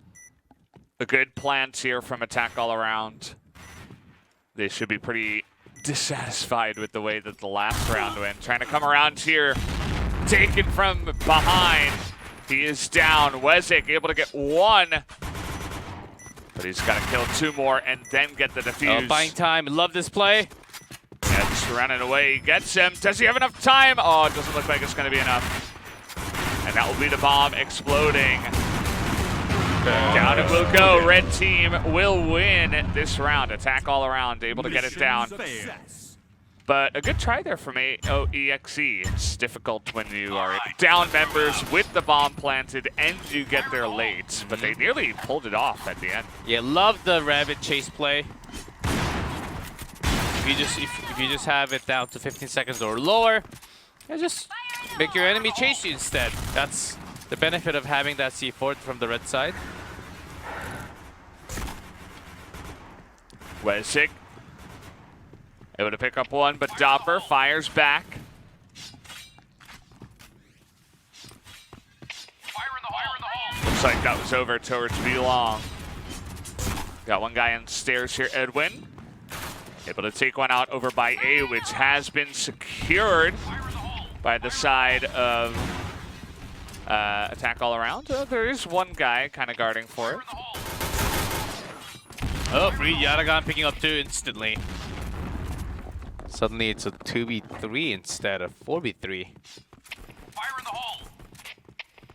A good plant here from Attack All Around. They should be pretty dissatisfied with the way that the last round went. Trying to come around here, taken from behind. He is down. AoeXe able to get 1. But he's got to kill 2 more and then get the defuse. Oh, buying time. Love this play. Yeah, just running away. He gets him. Does he have enough time? Oh, it doesn't look like it's going to be enough. And that will be the bomb exploding. Down it will go. Red team will win this round. Attack All Around, able to get it down. But a good try there from AoeXe. It's difficult when you are down members with the bomb planted and you get there late. But they nearly pulled it off at the end. Yeah, love the rabbit chase play. If you just have it down to 15 seconds or lower, yeah, just make your enemy chase you instead. That's the benefit of having that C4 from the red side. AoeXe able to pick up 1, but Doppler fires back. Looks like that was over towards B long. Got 1 guy on stairs here, Edwin. Able to take 1 out over by A, which has been secured by the side of Attack All Around. There is 1 guy kind of guarding for it. Oh, free AoeXe picking up 2 instantly. Suddenly it's a 2v3 instead of 4v3. Fire in the hole.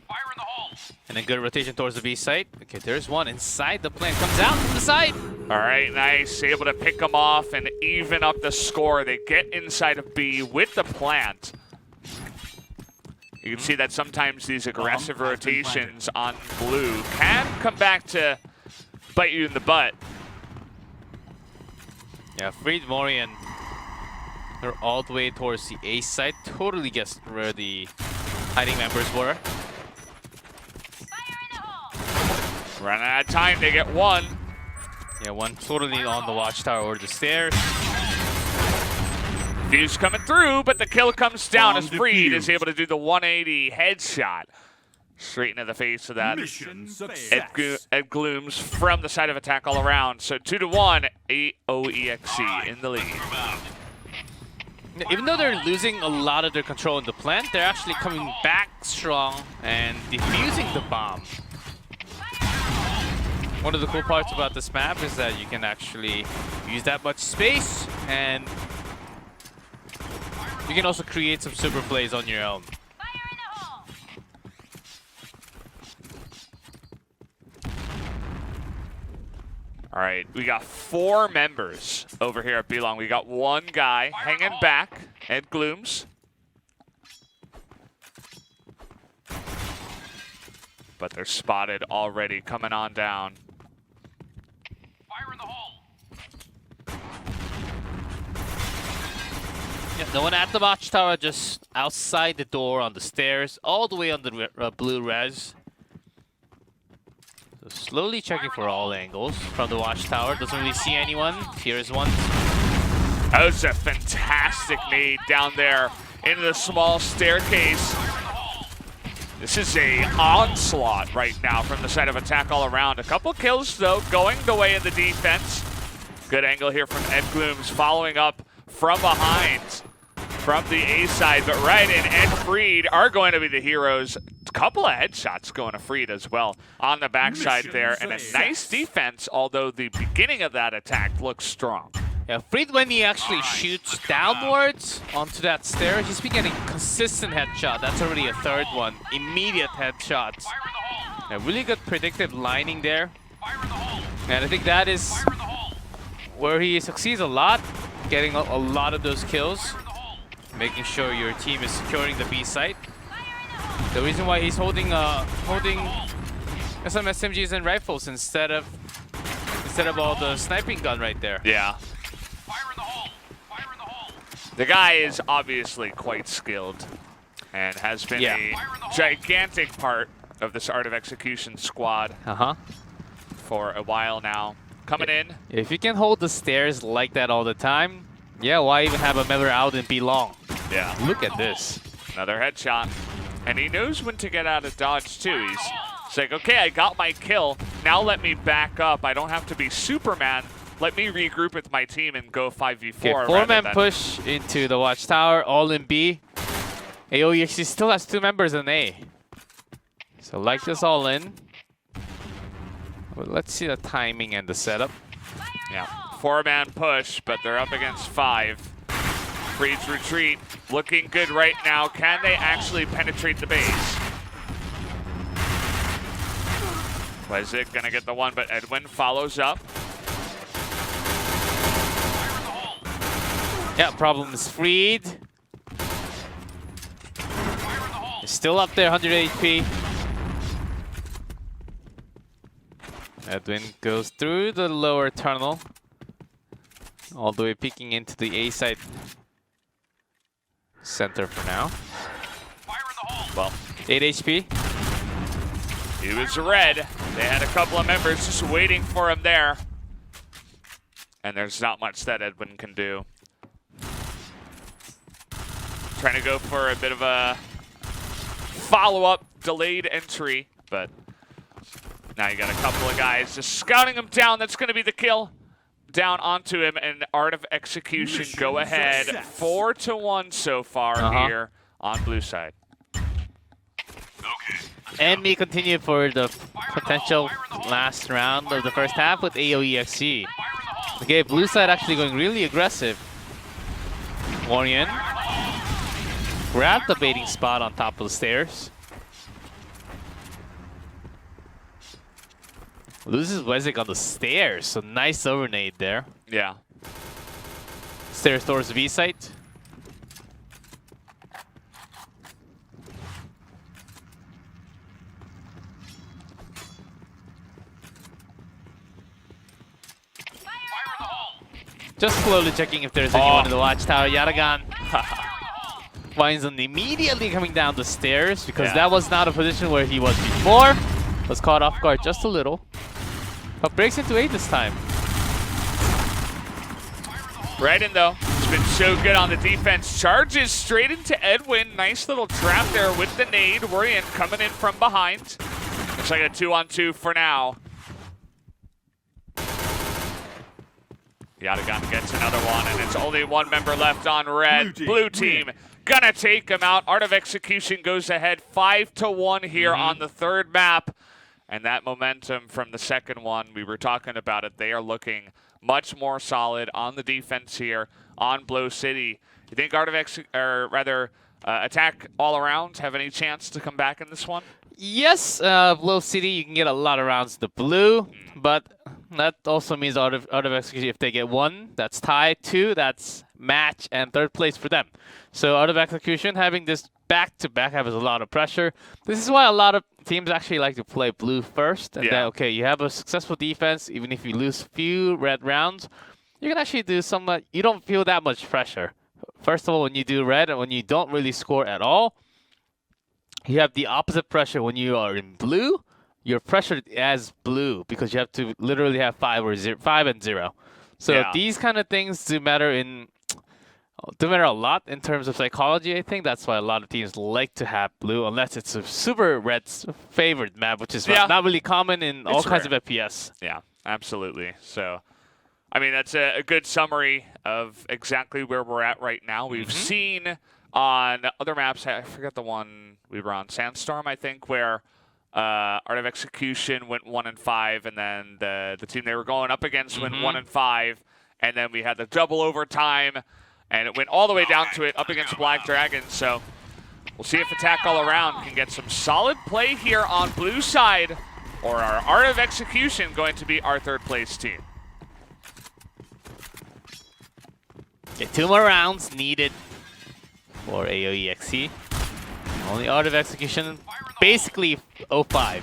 Fire in the hole. And a good rotation towards the B site. Okay, there's 1 inside the plant. Comes out from the side. All right, nice. Able to pick them off and even up the score. They get inside of B with the plant. You can see that sometimes these aggressive rotations on blue can come back to bite you in the butt. Yeah, freed Mori and they're all the way towards the A side. Totally guessed where the hiding members were. Running out of time, they get 1. Yeah, 1 totally on the watchtower or the stairs. Fuse coming through, but the kill comes down as Freed is able to do the 180 headshot. Straight into the face of that. Ed Glooms from the side of Attack All Around. So 2-1, AoeXe in the lead. Even though they're losing a lot of their control in the plant, they're actually coming back strong and defusing the bomb. One of the cool parts about this map is that you can actually use that much space, and you can also create some super plays on your own. All right, we got 4 members over here at B-Long. We got one guy hanging back, Ed Glooms. But they're spotted already coming on down. Fire in the hole. Yeah, no one at the watchtower, just outside the door on the stairs, all the way on the blue res. So slowly checking for all angles from the watchtower. Doesn't really see anyone. Here's one. That was a fantastic nade down there into the small staircase. This is a onslaught right now from the side of attack all around. A couple kills, though, going the way of the defense. Good angle here from Ed Glooms, following up from behind from the A side, but right in Ed Freed are going to be the heroes. A couple of headshots going to Freed as well on the backside there, and a nice defense, although the beginning of that attack looks strong. Yeah, Freed, when he actually shoots downwards onto that stair, he's been getting consistent headshot. That's already a third one. Immediate headshots. A really good predictive lining there. And I think that is where he succeeds a lot, getting a lot of those kills, making sure your team is securing the B site. The reason why he's holding some SMGs and rifles instead of all the sniping gun right there. Yeah. The guy is obviously quite skilled and has been a gigantic part of this Art of Execution squad for a while now. Coming in. If you can hold the stairs like that all the time, yeah, why even have a Miller out and be long? Yeah. Look at this. Another headshot. And he knows when to get out of dodge too. He's like, okay, I got my kill. Now let me back up. I don't have to be Superman. Let me regroup with my team and go 5v4. Okay, 4-man push into the watchtower, all in B. AoeXe still has 2 members in A. So like this all in. Well, let's see the timing and the setup. Yeah, 4-man push, but they're up against 5. Freed's retreat looking good right now. Can they actually penetrate the base? Was it gonna get the one, but Edwin follows up. Yeah, problem is Freed. He's still up there, 100 HP. Edwin goes through the lower tunnel, all the way peeking into the A side center for now. Well, 8 HP. He was red. They had a couple of members just waiting for him there. And there's not much that Edwin can do. Trying to go for a bit of a follow-up delayed entry, but now you got a couple of guys just scouting him down. That's going to be the kill. Down onto him, and Art of Execution Mission go ahead. success. 4-1 so far here on blue side. And we continue for the potential last round of the first half with AoeXe. Okay, blue side actually going really aggressive. Warrior grab the baiting spot on top of the stairs. Loses Wezik on the stairs, so nice overnade there. Yeah. Stairs towards the B site. Just slowly checking if there's anyone in the watchtower. Yaragan finds him immediately coming down the stairs because that was not a position where he was before. Was caught off guard just a little. But breaks into 8 this time. Right in though. It's been so good on the defense. Charges straight into Edwin. Nice little trap there with the nade. Warrior coming in from behind. Looks like a 2-on-2 for now. Yadagan gets another one, and it's only one member left on red. Blue team gonna take him out. Art of Execution goes ahead 5-1 here on the third map. And that momentum from the second one, we were talking about it, they are looking much more solid on the defense here on Blow City. You think AoeXe, or rather Attack All Around, have any chance to come back in this one? Yes, Blow City, you can get a lot of rounds to blue, but that also means AoeXe, if they get 1, that's tie, 2, that's match, and 3rd place for them. So AoeXe having this back-to-back has a lot of pressure. This is why a lot of teams actually like to play blue first, and then, okay, you have a successful defense, even if you lose few red rounds, you can actually do somewhat, you don't feel that much pressure. First of all, when you do red and when you don't really score at all, you have the opposite pressure when you are in blue. You're pressured as blue because you have to literally have 5 and 0. So these kind of things do matter a lot in terms of psychology. I think that's why a lot of teams like to have blue, unless it's a super red favored map, which is not really common in all kinds of FPS. Yeah, absolutely. So, I mean, that's a good summary of exactly where we're at right now. We've seen on other maps, I forget the one we were on, Sandstorm, I think, where AoeXe went 1-5, and then the team they were going up against went 1-5, and then we had the double overtime, and it went all the way down to it up against Black Dragon. So we'll see if Attack All Around can get some solid play here on blue side, or are AoeXe going to be our 3rd place team? Okay, 2 more rounds needed for AoeXe. Only AoeXe, basically 0-5.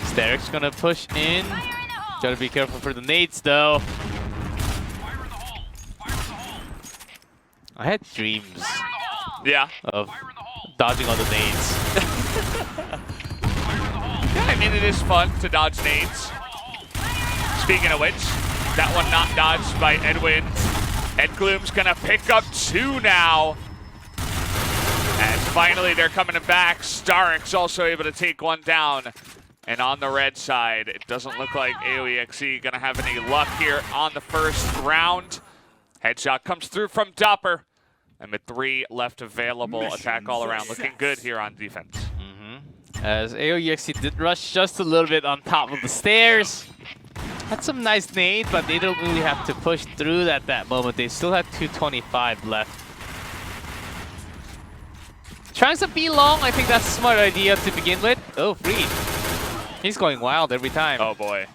Steric's gonna push in. Gotta be careful for the nades though. I had dreams of dodging all the nades. Yeah, I mean, it is fun to dodge nades. Speaking of which, that one not dodged by Edwin. Edgloom's gonna pick up 2 now. And finally, they're coming back. Starrick's also able to take 1 down. And on the red side, it doesn't look like AoeXe gonna have any luck here on the first round. Headshot comes through from Dopper. And with 3 left available, Attack All Around looking good here on defense. As AoeXe did rush just a little bit on top of the stairs. Had some nice nades, but they don't really have to push through at that moment. They still had 225 left. Trying some B long, I think that's a smart idea to begin with. Oh, Freed. He's going wild every time. Oh boy.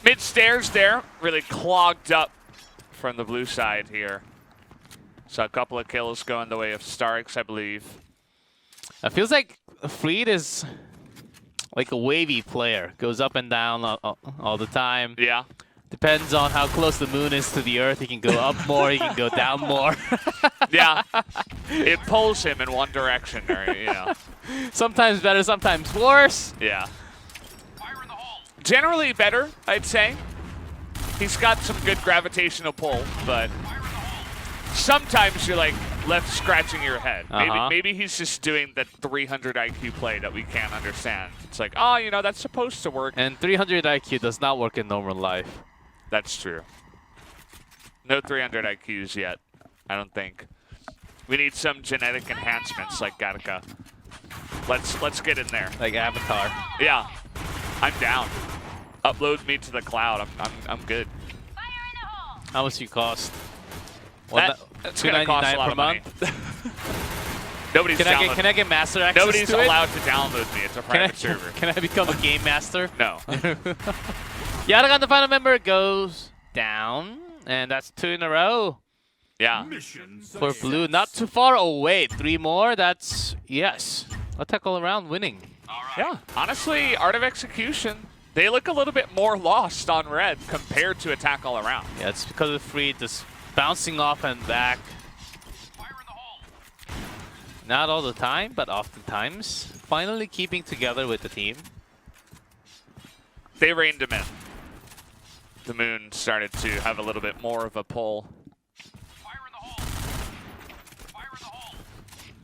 Mid stairs there, really clogged up from the blue side here. So a couple of kills going the way of AoeXe, I believe. It feels like Freed is like a wavy player. Goes up and down all the time. Yeah. Depends on how close the moon is to the Earth. He can go up more, he can go down more. Yeah. It pulls him in one direction, or, you know. Sometimes better, sometimes worse. Yeah. Generally better, I'd say. He's got some good gravitational pull, but sometimes you're like left scratching your head. Maybe he's just doing the 300 IQ play that we can't understand. It's like, oh, you know, that's supposed to work. And 300 IQ does not work in normal life. That's true. No 300 IQs yet, I don't think. We need some genetic enhancements like Gattaca. Let's get in there. Like Avatar. Yeah, I'm down. Upload me to the cloud. I'm good. How much you cost? That's gonna cost a lot of money. Nobody's can I get master access Nobody's to allowed to download me. It's a private server. Can I become a game master? No. Yadagan, the final member, goes down, and that's 2 in a row. Yeah. For blue, not too far away. 3 more. That's yes. Attack All Around winning. Yeah. Honestly, Art of Execution, they look a little bit more lost on red compared to Attack All Around. Yeah, it's because of Freed just bouncing off and back. Not all the time, but oftentimes. Finally keeping together with the team. They reined him in. The moon started to have a little bit more of a pull.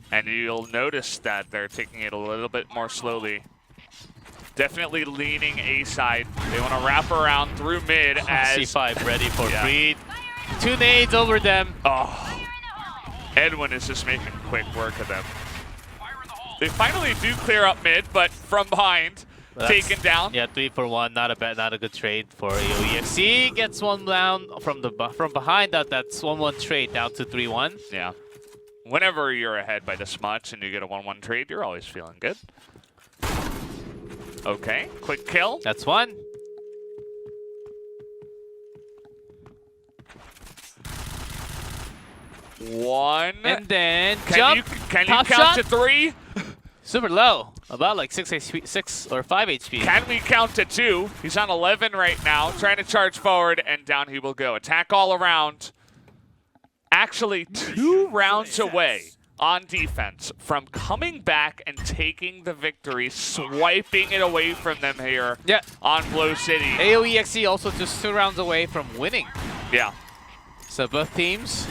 And you'll notice that they're taking it a little bit more slowly. Definitely leaning A side. They want to wrap around through mid as C5 ready for Freed. 2 nades over them. Oh. Edwin is just making quick work of them. They finally do clear up mid, but from behind, taken down. Yeah, 3 for 1. Not a good trade for AoeXe. Gets one down from behind. That's 1-1 trade down to 3-1. Yeah. Whenever you're ahead by this much and you get a 1-1 trade, you're always feeling good. Okay, quick kill. That's one. One. And then Can jump. you count shot. to 3? Super low. About like 6 HP, 6 or 5 HP. Can we count to 2? He's on 11 right now, trying to charge forward, and down he will go. Attack all around. Actually, 2 rounds away on defense from coming back and taking the victory, swiping it away from them here on Blue City. AoeXe also just 2 rounds away from winning. Yeah. So both teams.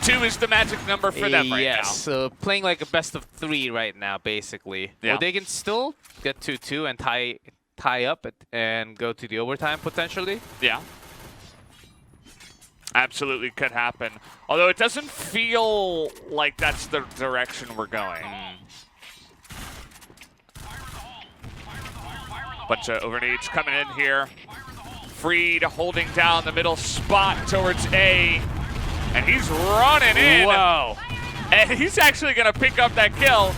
2 is the magic number for them right now. Yes, so playing like a best of 3 right now, basically. Yeah. Or they can still get 2-2 and tie up and go to the overtime potentially. Yeah. Absolutely could happen. Although it doesn't feel like that's the direction we're going. Bunch of overnades coming in here. Freed holding down the middle spot towards A. And he's running in. Whoa. And he's actually going to pick up that kill.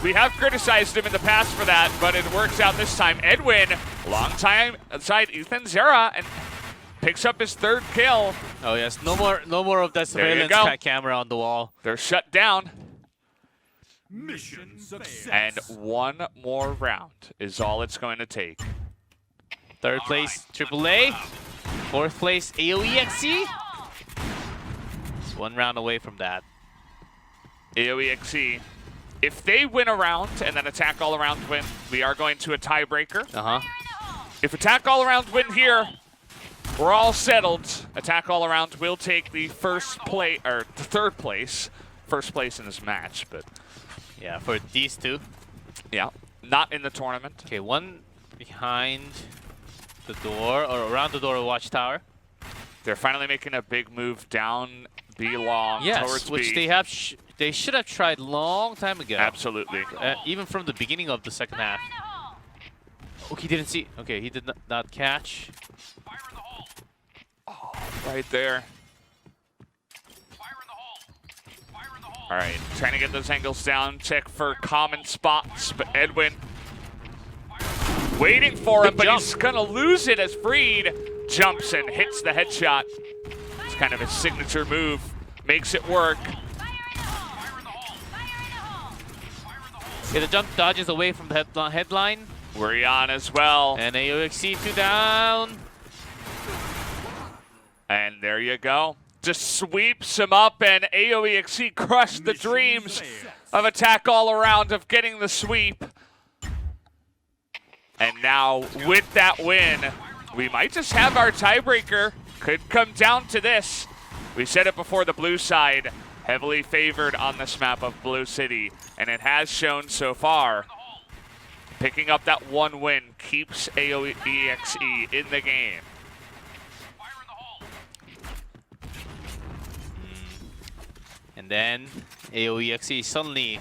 We have criticized him in the past for that, but it works out this time. Edwin, long time inside Ethan Zera, and picks up his 3rd kill. Oh yes, no more of that surveillance camera on the wall. They're shut down. Mission success. And 1 more round is all it's going to take. 3rd place, AAA. 4th place, AoeXe. It's 1 round away from that. AoeXe, if they win a round and then attack all around win, we are going to a tiebreaker. If attack all around win here, we're all settled. Attack all around will take the 3rd place. First place in this match, but yeah, for these 2. Yeah, not in the tournament. Okay, 1 behind the door or around the door of Watchtower. They're finally making a big move down B long towards which B. they should have tried long time ago. Absolutely. Even from the beginning of the 2nd half. Oh, he didn't see. Okay, he did not catch. Fire in the hole. Oh, right there. Fire in the hole. Fire in the hole. All right, trying to get those angles down. Check for common spots, but Edwin waiting for him, but he's gonna lose it as Freed jumps and hits the headshot. It's kind of his signature move. Makes it work. Okay, the jump dodges away from the headline. We're on as well. And AoeXe 2 down. And there you go. Just sweeps him up, and AoeXe crushed the dreams of attack all around, of getting the sweep. And now, with that win, we might just have our tiebreaker. Could come down to this. We said it before, the blue side heavily favored on this map of Blue City, and it has shown so far. Picking up that 1 win keeps AoeXe in the game. And then AoeXe suddenly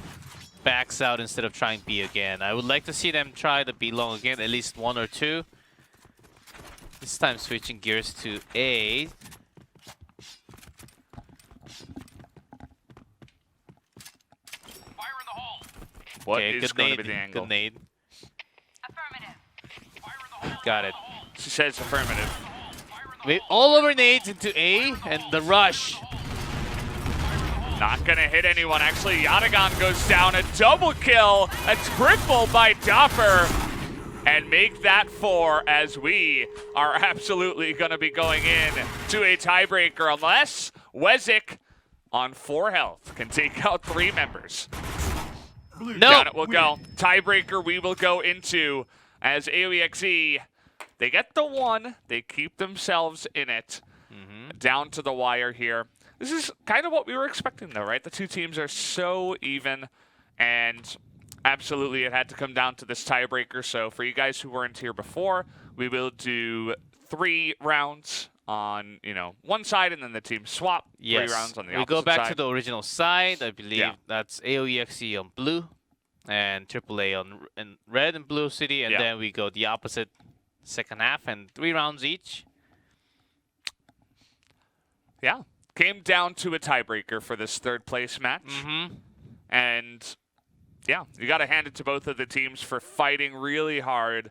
backs out instead of trying B again. I would like to see them try the B long again, at least 1 or 2. This time switching gears to A. Fire in the hole. What Okay, is good going nade. to be the angle? Fire Good nade. in the hole. Got it. She says affirmative. Wait, all over nades into A and the rush. Not going to hit anyone. Actually, Yatagan goes down. A double kill. A triple by Dopper. And make that 4, as we are absolutely going to be going in to a tiebreaker, unless AoeXe on 4 health can take out 3 members. No. Down it will go. Tiebreaker we will go into, as AoeXe, they get the 1. They keep themselves in it. Down to the wire here. This is kind of what we were expecting, though, right? The 2 teams are so even, and absolutely it had to come down to this tiebreaker. So for you guys who weren't here before, we will do 3 rounds on, one side, and then the team swap Yes. 3 rounds on the we opposite go back side. to the original side. I believe Yeah. that's AoeXe on blue and AAA on in red and blue city, and Yeah. then we go the opposite second half and 3 rounds each. Yeah. Came down to a tiebreaker for this third place match. Mm-hmm. And yeah, you got to hand it to both of the teams for fighting really hard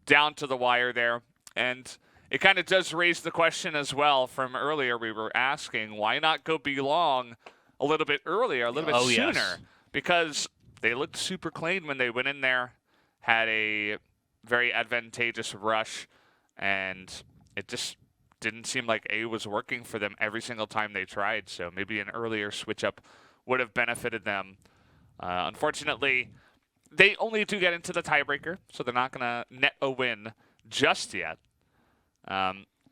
down to the wire there. And it kind of does raise the question as well from earlier. We were asking, why not go belong a little bit earlier, a little bit sooner? Yes. Because they looked super clean when they went in there, had a very advantageous rush, and it just didn't seem like A was working for them every single time they tried. So maybe an earlier switch up would have benefited them. Unfortunately, they only do get into the tiebreaker, so they're not going to net a win just yet.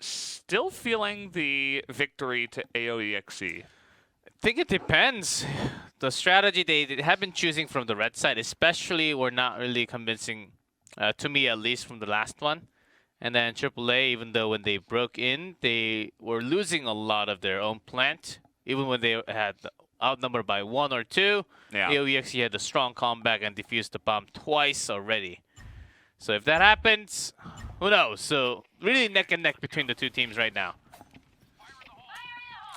Still feeling the victory to AoeXe. I think it depends. The strategy they have been choosing from the red side, especially, were not really convincing, to me at least, from the last one. And then AAA, even though when they broke in, they were losing a lot of their own plant, even when they had outnumbered by 1 or 2. Yeah. AoeXe had a strong comeback and defused the bomb twice already. So if that happens, who knows? So really neck and neck between the two teams right now.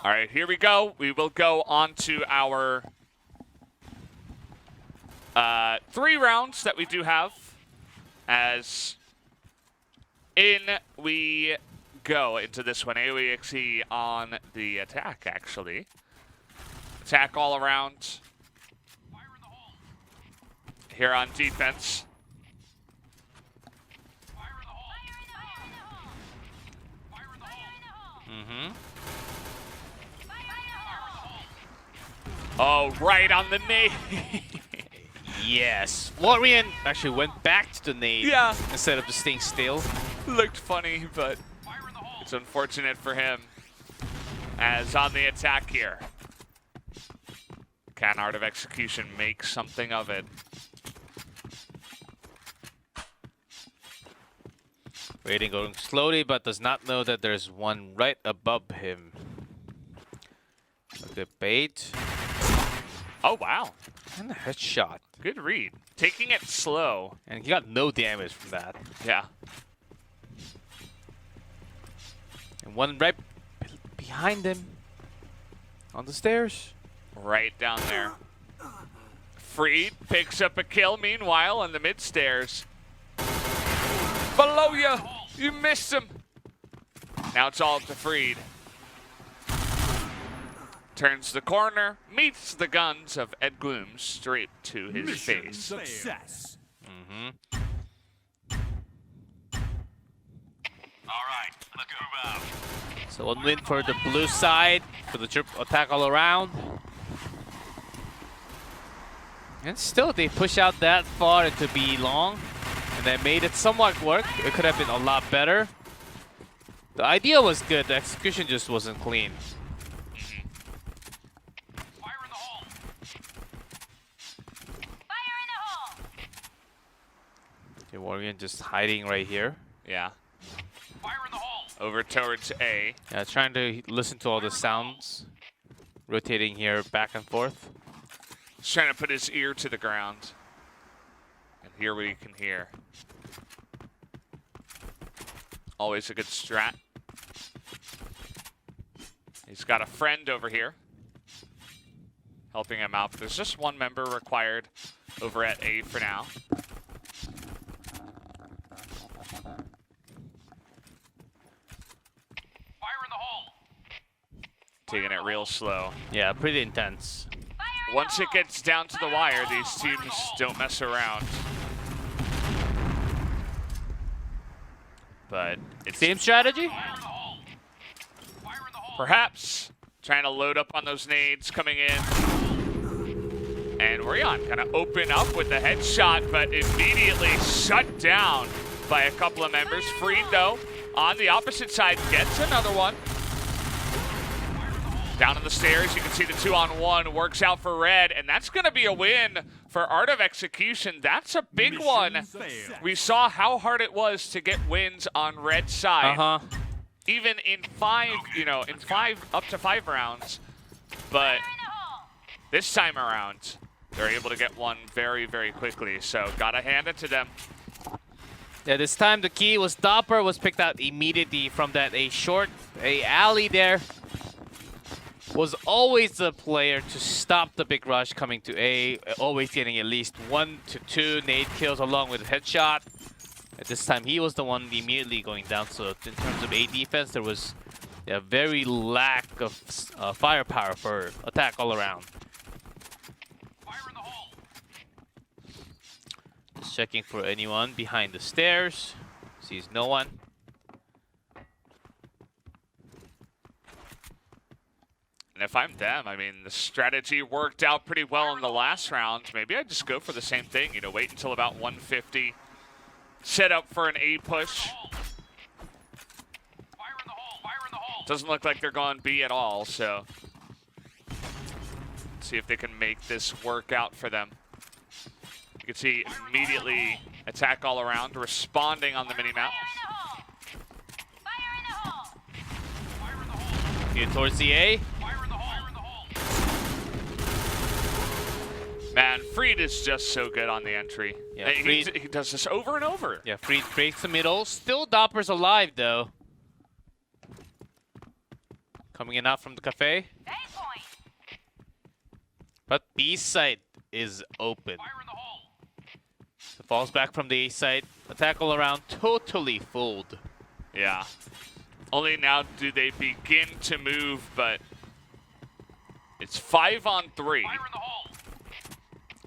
All right, here we go. We will go on to our 3 rounds that we do have. As in we go into this one. AoeXe on the attack, actually. Attack all around. Here on defense. Mm-hmm. Oh, right on the nade. Yes. Lorian actually went back to the nade Yeah. instead of just staying still. Looked funny, but it's unfortunate for him. As on the attack here. Can Art of Execution make something of it? Waiting, going slowly, but does not know that there's one right above him. A good bait. Oh, wow. And a headshot. Good read. Taking it slow. And he got no damage from that. Yeah. And one right behind him. On the stairs. Right down there. Freed picks up a kill, meanwhile, on the mid-stairs. Below you! You missed him! Now it's all up to Freed. Turns the corner, meets the guns of Ed Gloom straight to his face. Success. Mm-hmm. All right, let's move out. So one win for the blue side, for the triple attack all around. And still, they push out that far into B long. And they made it somewhat work. It could have been a lot better. The idea was good, the execution just wasn't clean. Fire in the hole. Okay, Warrior just hiding right here. Yeah. Fire in the hole. Over towards A. Yeah, trying to listen to all the sounds. Rotating here back and forth. He's trying to put his ear to the ground. And hear what he can hear. Always a good strat. He's got a friend over here. Helping him out. But there's just one member required over at A for now. Fire in the hole. Taking it real slow. Yeah, pretty intense. Once it gets down to the wire, these teams don't mess around. But it's Same strategy? Fire in the hole. Fire in the hole. perhaps trying to load up on those nades coming in. And Orion kind of open up with the headshot, but immediately shut down by a couple of members. Freed, though, on the opposite side, gets another one. Down on the stairs, you can see the 2-on-1 works out for Red, and that's going to be a win for Art of Execution. That's a big one. We saw how hard it was to get wins on Red's side. Uh-huh. even in 5, up to 5 rounds. But this time around, they're able to get one very, very quickly. So gotta hand it to them. Yeah, this time the key was Doppler was picked out immediately from that A alley there. Was always the player to stop the big rush coming to A, always getting at least 1 to 2 nade kills along with a headshot. At this time, he was the one immediately going down. So in terms of A defense, there was a very lack of firepower for attack all around. Fire in the hole. Just checking for anyone behind the stairs. Sees no one. And if I'm them, I mean, the strategy worked out pretty well in the last round. Maybe I just go for the same thing, wait until about 150. Set up for an A push. Fire in the hole. Fire in the hole. Doesn't look like they're going B at all, so let's see if they can make this work out for them. You can see immediately attack all around, responding on the minimap. Get towards the A. Man, Freed is just so good on the entry. Yeah, he does this over and over. Yeah, Freed breaks the middle. Still Doppler's alive, though. Coming in out from the cafe. But B side is open. So falls back from the A side. Attack all around, totally fooled. Yeah. Only now do they begin to move, but it's 5 on 3.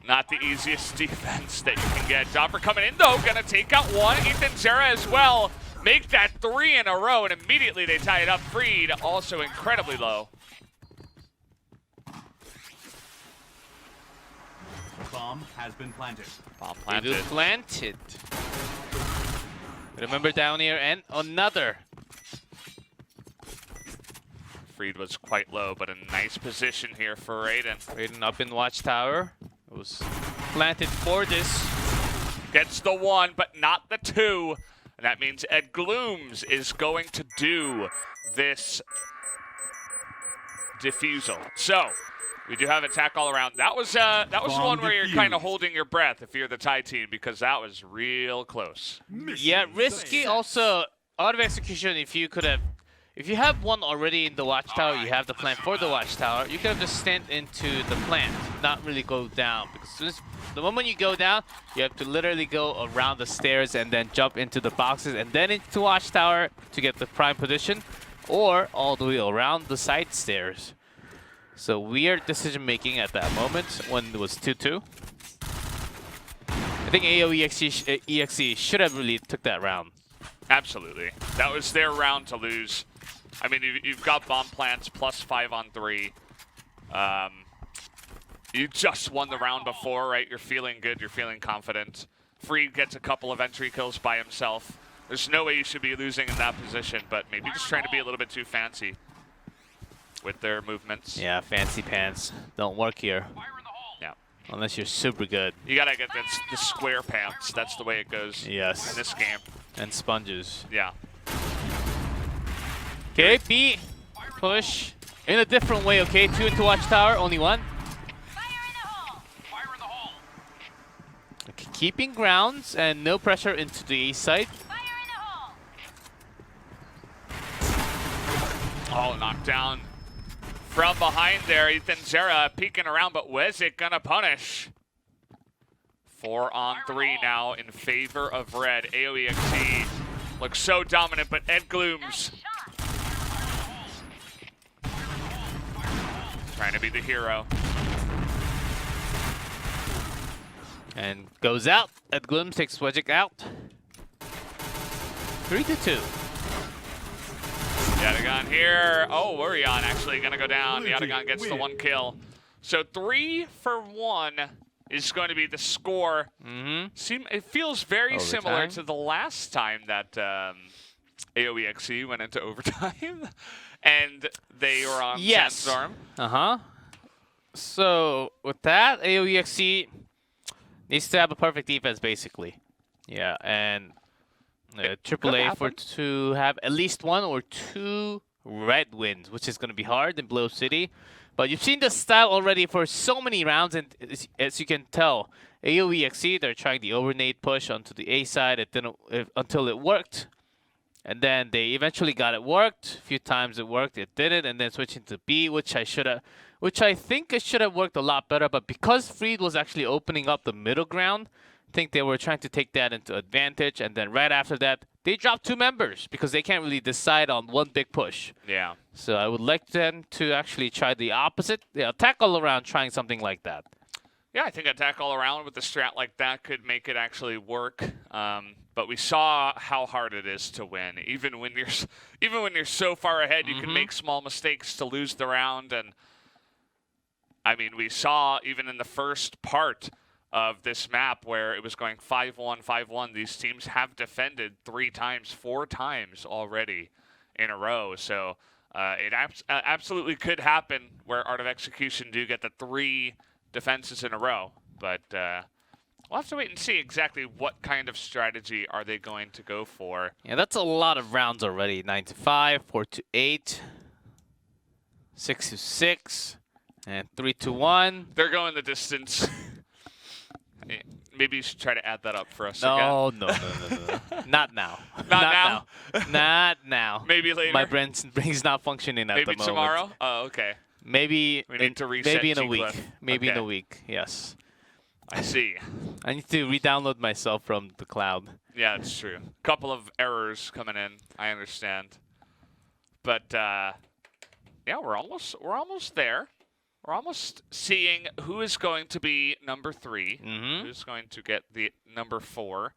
Not the easiest defense that you can get. Doppler coming in, though. Gonna take out one. AoeXe as well. Make that 3 in a row, and immediately they tie it up. Freed also incredibly low. Bomb has been planted. Bomb It is planted. planted. Remember down here, and another. Freed was quite low, but a nice position here for Raiden. Raiden up in Watchtower. It was planted for this. Gets the 1, but not the 2. And that means AoeXe is going to do this defusal. So we do have attack all around. That was the one where you're kind of holding your breath if you're the Thai team, because that was real close. Yeah, risky. Also, out of execution, if you have one already in the Watchtower, you have the plant for the Watchtower, you could have just stand into the plant, not really go down. Because the moment you go down, you have to literally go around the stairs and then jump into the boxes and then into Watchtower to get the prime position, or all the way around the side stairs. So weird decision making at that moment when it was 2-2. I think AoeXe should have really took that round. Absolutely. That was their round to lose. I mean, you've got bomb plants plus 5 on 3. You just won the round before, right? You're feeling good. You're feeling confident. Freed gets a couple of entry kills by himself. There's no way you should be losing in that position, but maybe just trying to be a little bit too fancy with their movements. Yeah, fancy pants don't work here. Yeah. Unless you're super good. You gotta get the square pants. That's the way it goes Yes. in this game. And sponges. Yeah. Okay, B. Push. In a different way, okay? 2 into Watchtower, only 1. Okay, keeping grounds and no pressure into the A side. Oh, knocked down from behind there. AoeXe peeking around, but AoeXe gonna punish. 4 on 3 now in favor of red. AoeXe looks so dominant, but AoeXe trying to be the hero. And goes out. AoeXe takes Wedgick out. 3-2. Yatagan here. Oh, Orion actually gonna go down. Yatagan gets the 1 kill. So 3 for 1 is going to be the score. It feels very similar to the last time that AoeXe went into overtime. And they were on Sandstorm. So with that, AoeXe needs to have a perfect defense, basically. Yeah, and AAA for happen. to have at least 1 or 2 red wins, which is going to be hard in Blow City. But you've seen the style already for so many rounds, and as you can tell, AoeXe, they're trying the overnade push onto the A side. It didn't until it worked, and then they eventually got it worked. A few times it worked, it didn't, and then switching to B, which I think it should have worked a lot better. But because Freed was actually opening up the middle ground, I think they were trying to take that into advantage, and then right after that, they dropped 2 members because they can't really decide on one big push. Yeah. So I would like them to actually try the opposite. Yeah, attack all around, trying something like that. Yeah, I think attack all around with a strat like that could make it actually work. But we saw how hard it is to win. Even when you're so far ahead, you can make small mistakes to lose the round. And I mean, we saw even in the first part of this map where it was going 5-1, 5-1. These teams have defended 3 times, 4 times already in a row. So it absolutely could happen where Art of Execution do get the 3 defenses in a row. But we'll have to wait and see exactly what kind of strategy are they going to go for. Yeah, that's a lot of rounds already. 9-5, 4-8, 6-6, and 3-1. They're going the distance. Maybe you should try to add that up for us again. No. Not now. Not now? Not now. Maybe later? My brain's not functioning at the moment. Maybe tomorrow? Oh, okay. Maybe We need to reset maybe in a G-Cliff. week. Maybe in Okay. a week, yes. I see. I need to re-download myself from the cloud. Yeah, it's true. Couple of errors coming in. I understand. But yeah, we're almost there. We're almost seeing who is going to be number 3. Who's going to get the number 4.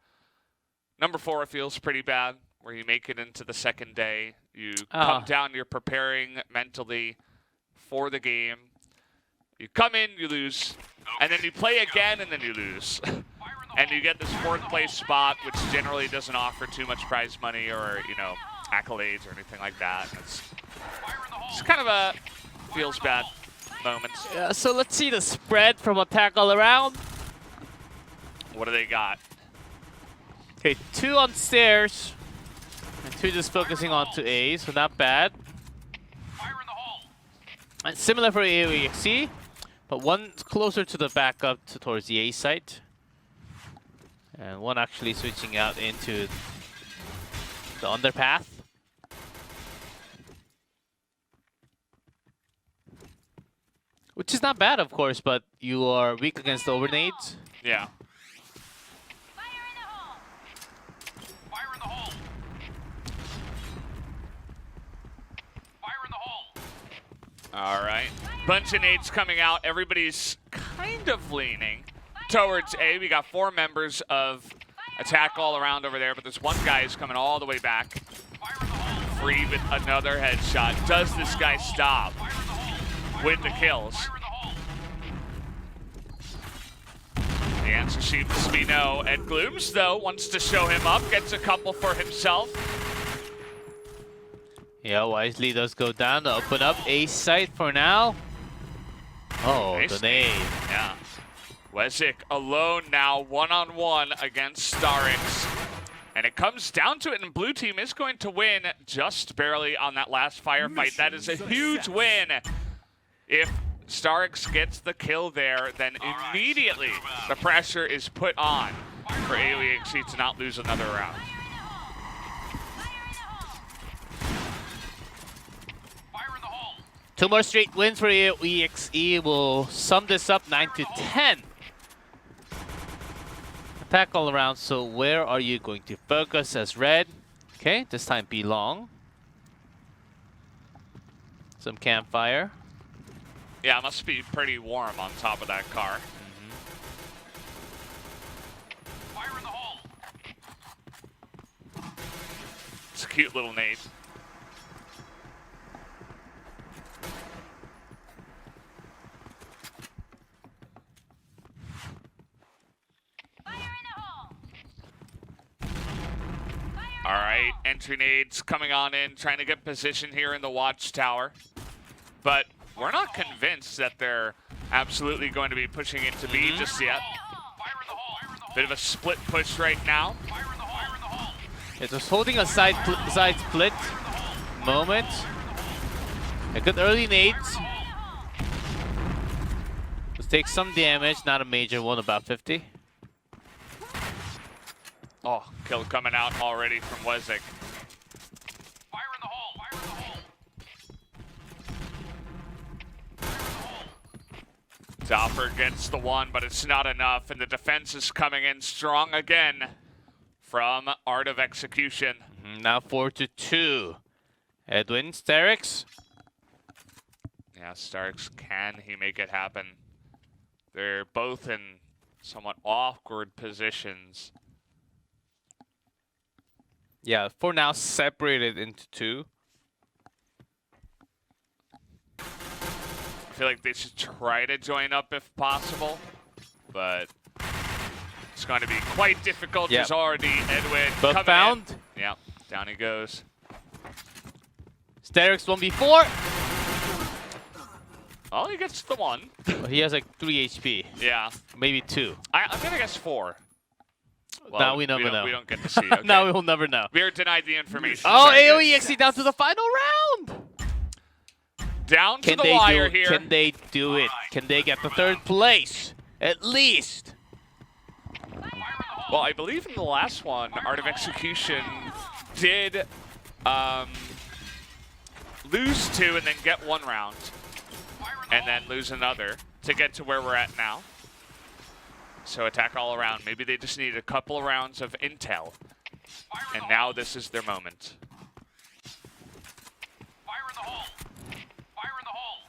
Number 4 feels pretty bad, where you make it into the second day. You come down, you're preparing mentally for the game. You come in, you lose, and then you play again, and then you lose. And you get this 4th place spot, which generally doesn't offer too much prize money or, accolades or anything like that. It's kind of a feels bad moments. Yeah, so let's see the spread from attack all around. What do they got? Okay, 2 on stairs, and 2 just focusing on to A, so not bad. And similar for AoeXe, but 1 closer to the backup towards the A site. And 1 actually switching out into the underpath. Which is not bad, of course, but you are weak against the overnades. Yeah. All right. Bunch of nades coming out. Everybody's kind of leaning towards A. We got 4 members of attack all around over there, but this one guy is coming all the way back. Free with another headshot. Does this guy stop with the kills? The answer seems to be no. Ed Glooms, though, wants to show him up. Gets a couple for himself. Yeah, wisely does go down to open up A site for now. Oh, Nice the nade. Yeah. AoeXe alone now, 1-on-1 against AoeXe. And it comes down to it, and blue team is going to win just barely on that last firefight. That is a huge win. If AoeXe gets the kill there, then immediately the pressure is put on for AoeXe to not lose another round. Two more straight wins for AoeXe will sum this up 9-10. Attack all around, so where are you going to focus as red? Okay, this time be long. Some campfire. Yeah, it must be pretty warm on top of that car. Fire in the hole. It's a cute little nade. All right, entry nades coming on in, trying to get position here in the watchtower. But we're not convinced that they're absolutely going to be pushing into B just yet. Fire in the hole. Bit of a split push right now. Fire in the hole. It's just holding a side split moment. A good early nades. Let's take some damage, not a major one, about 50. Oh, kill coming out already from Wezek. Fire in the hole! Fire in the hole! Dopper gets the one, but it's not enough, and the defense is coming in strong again from Art of Execution. Now 4-2. Edwin, Starix. Yeah, Starks, can he make it happen? They're both in somewhat awkward positions. Yeah, for now separated into 2. I feel like they should try to join up if possible, but it's going to be quite difficult. Yep. There's already Edwin Both coming found. in. Yeah, down he goes. Starix 1v4. Oh, he gets the one. Well, he has like 3 HP, Yeah, maybe 2. I'm gonna guess 4. Well, Now we never know. We don't get to see. Okay. Now we will never know. We are denied the information. Oh, Sorry. AoeXe down to the final round. Down to Can the they wire do? here. Can they do it? Can they get the 3rd place? At least. Well, I believe in the last one, Art of Execution did lose 2 and then get 1 round, and then lose another to get to where we're at now. So attack all around. Maybe they just need a couple of rounds of intel, and now this is their moment. Fire in the hole! Fire in the hole!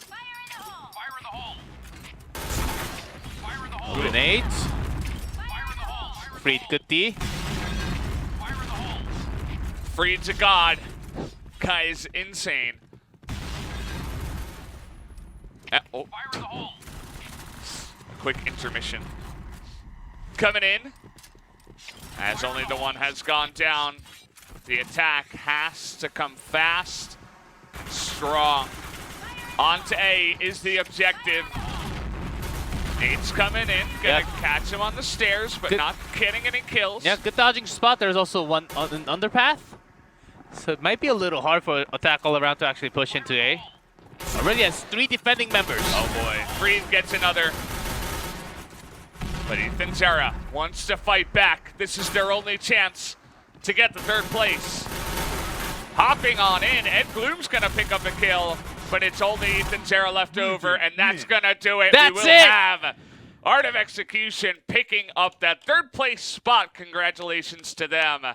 Fire in the hole! Fire in the hole! Fire in the hole! Grenades. Fire in the hole! Freed good D. Fire in the hole! Freed to God. Guy is insane. Oh, Fire in the hole! quick intermission. Coming in, as only the one has gone down. The attack has to come fast, strong. On to A is the objective. Nate's coming in, gonna catch him on the stairs, but Good. not getting any kills. Yeah, good dodging spot. There's also one an underpath. So it might be a little hard for attack all around to actually push into A. Already has 3 defending members. Oh boy, Freed gets another. But Ethan Zera wants to fight back. This is their only chance to get the 3rd place. Hopping on in, Ed Gloom's gonna pick up a kill, but it's only Ethan Zera left over, and that's gonna do it. That's we will it. have Art of Execution picking up that 3rd place spot. Congratulations to them.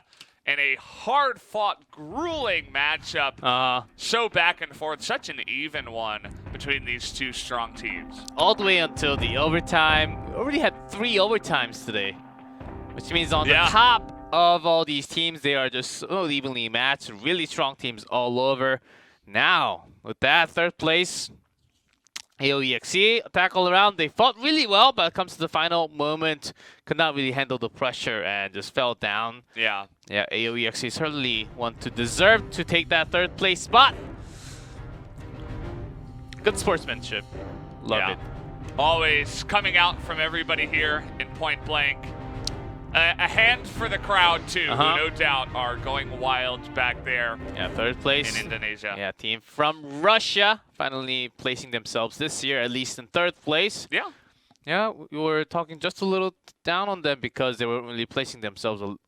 In a hard-fought, grueling matchup. So back and forth, such an even one between these 2 strong teams. All the way until the overtime. We already had 3 overtimes today, which means on the top of all these teams, they are just so evenly matched. Really strong teams all over. Now, with that 3rd place, AoeXe, attack all around. They fought really well, but it comes to the final moment, could not really handle the pressure and just fell down. Yeah. Yeah, AoeXe certainly want to deserve to take that 3rd place spot. Good sportsmanship. Love it. Always coming out from everybody here in point blank. A hand for the crowd, too, who no doubt are going wild back there. Yeah, 3rd place. In Indonesia. Yeah, team from Russia finally placing themselves this year, at least in 3rd place. Yeah. Yeah, we were talking just a little down on them because they weren't really placing themselves in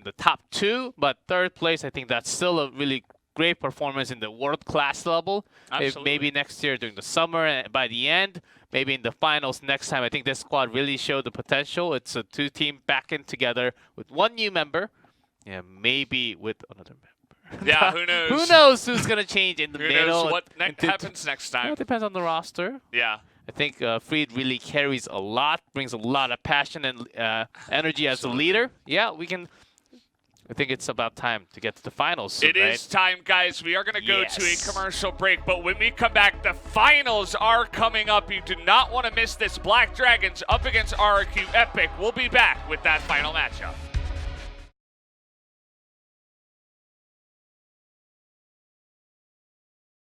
the top 2. But 3rd place, I think that's still a really great performance in the world-class level. Absolutely. Maybe next year during the summer and by the end, maybe in the finals next time. I think this squad really showed the potential. It's a 2-team back in together with 1 new member. Yeah, maybe with another member. Yeah, who knows? Who knows who's going to change in the Who middle? knows what happens next time? Well, it depends on the roster. Yeah. I think Freed really carries a lot, brings a lot of passion and energy as a leader. Yeah, we can. I think it's about time to get to the finals soon, It is time, guys. We are going to go to a commercial break, but when we come back, the finals are coming up. You do not want to miss this. Black Dragons up against RRQ Epic. We'll be back with that final matchup.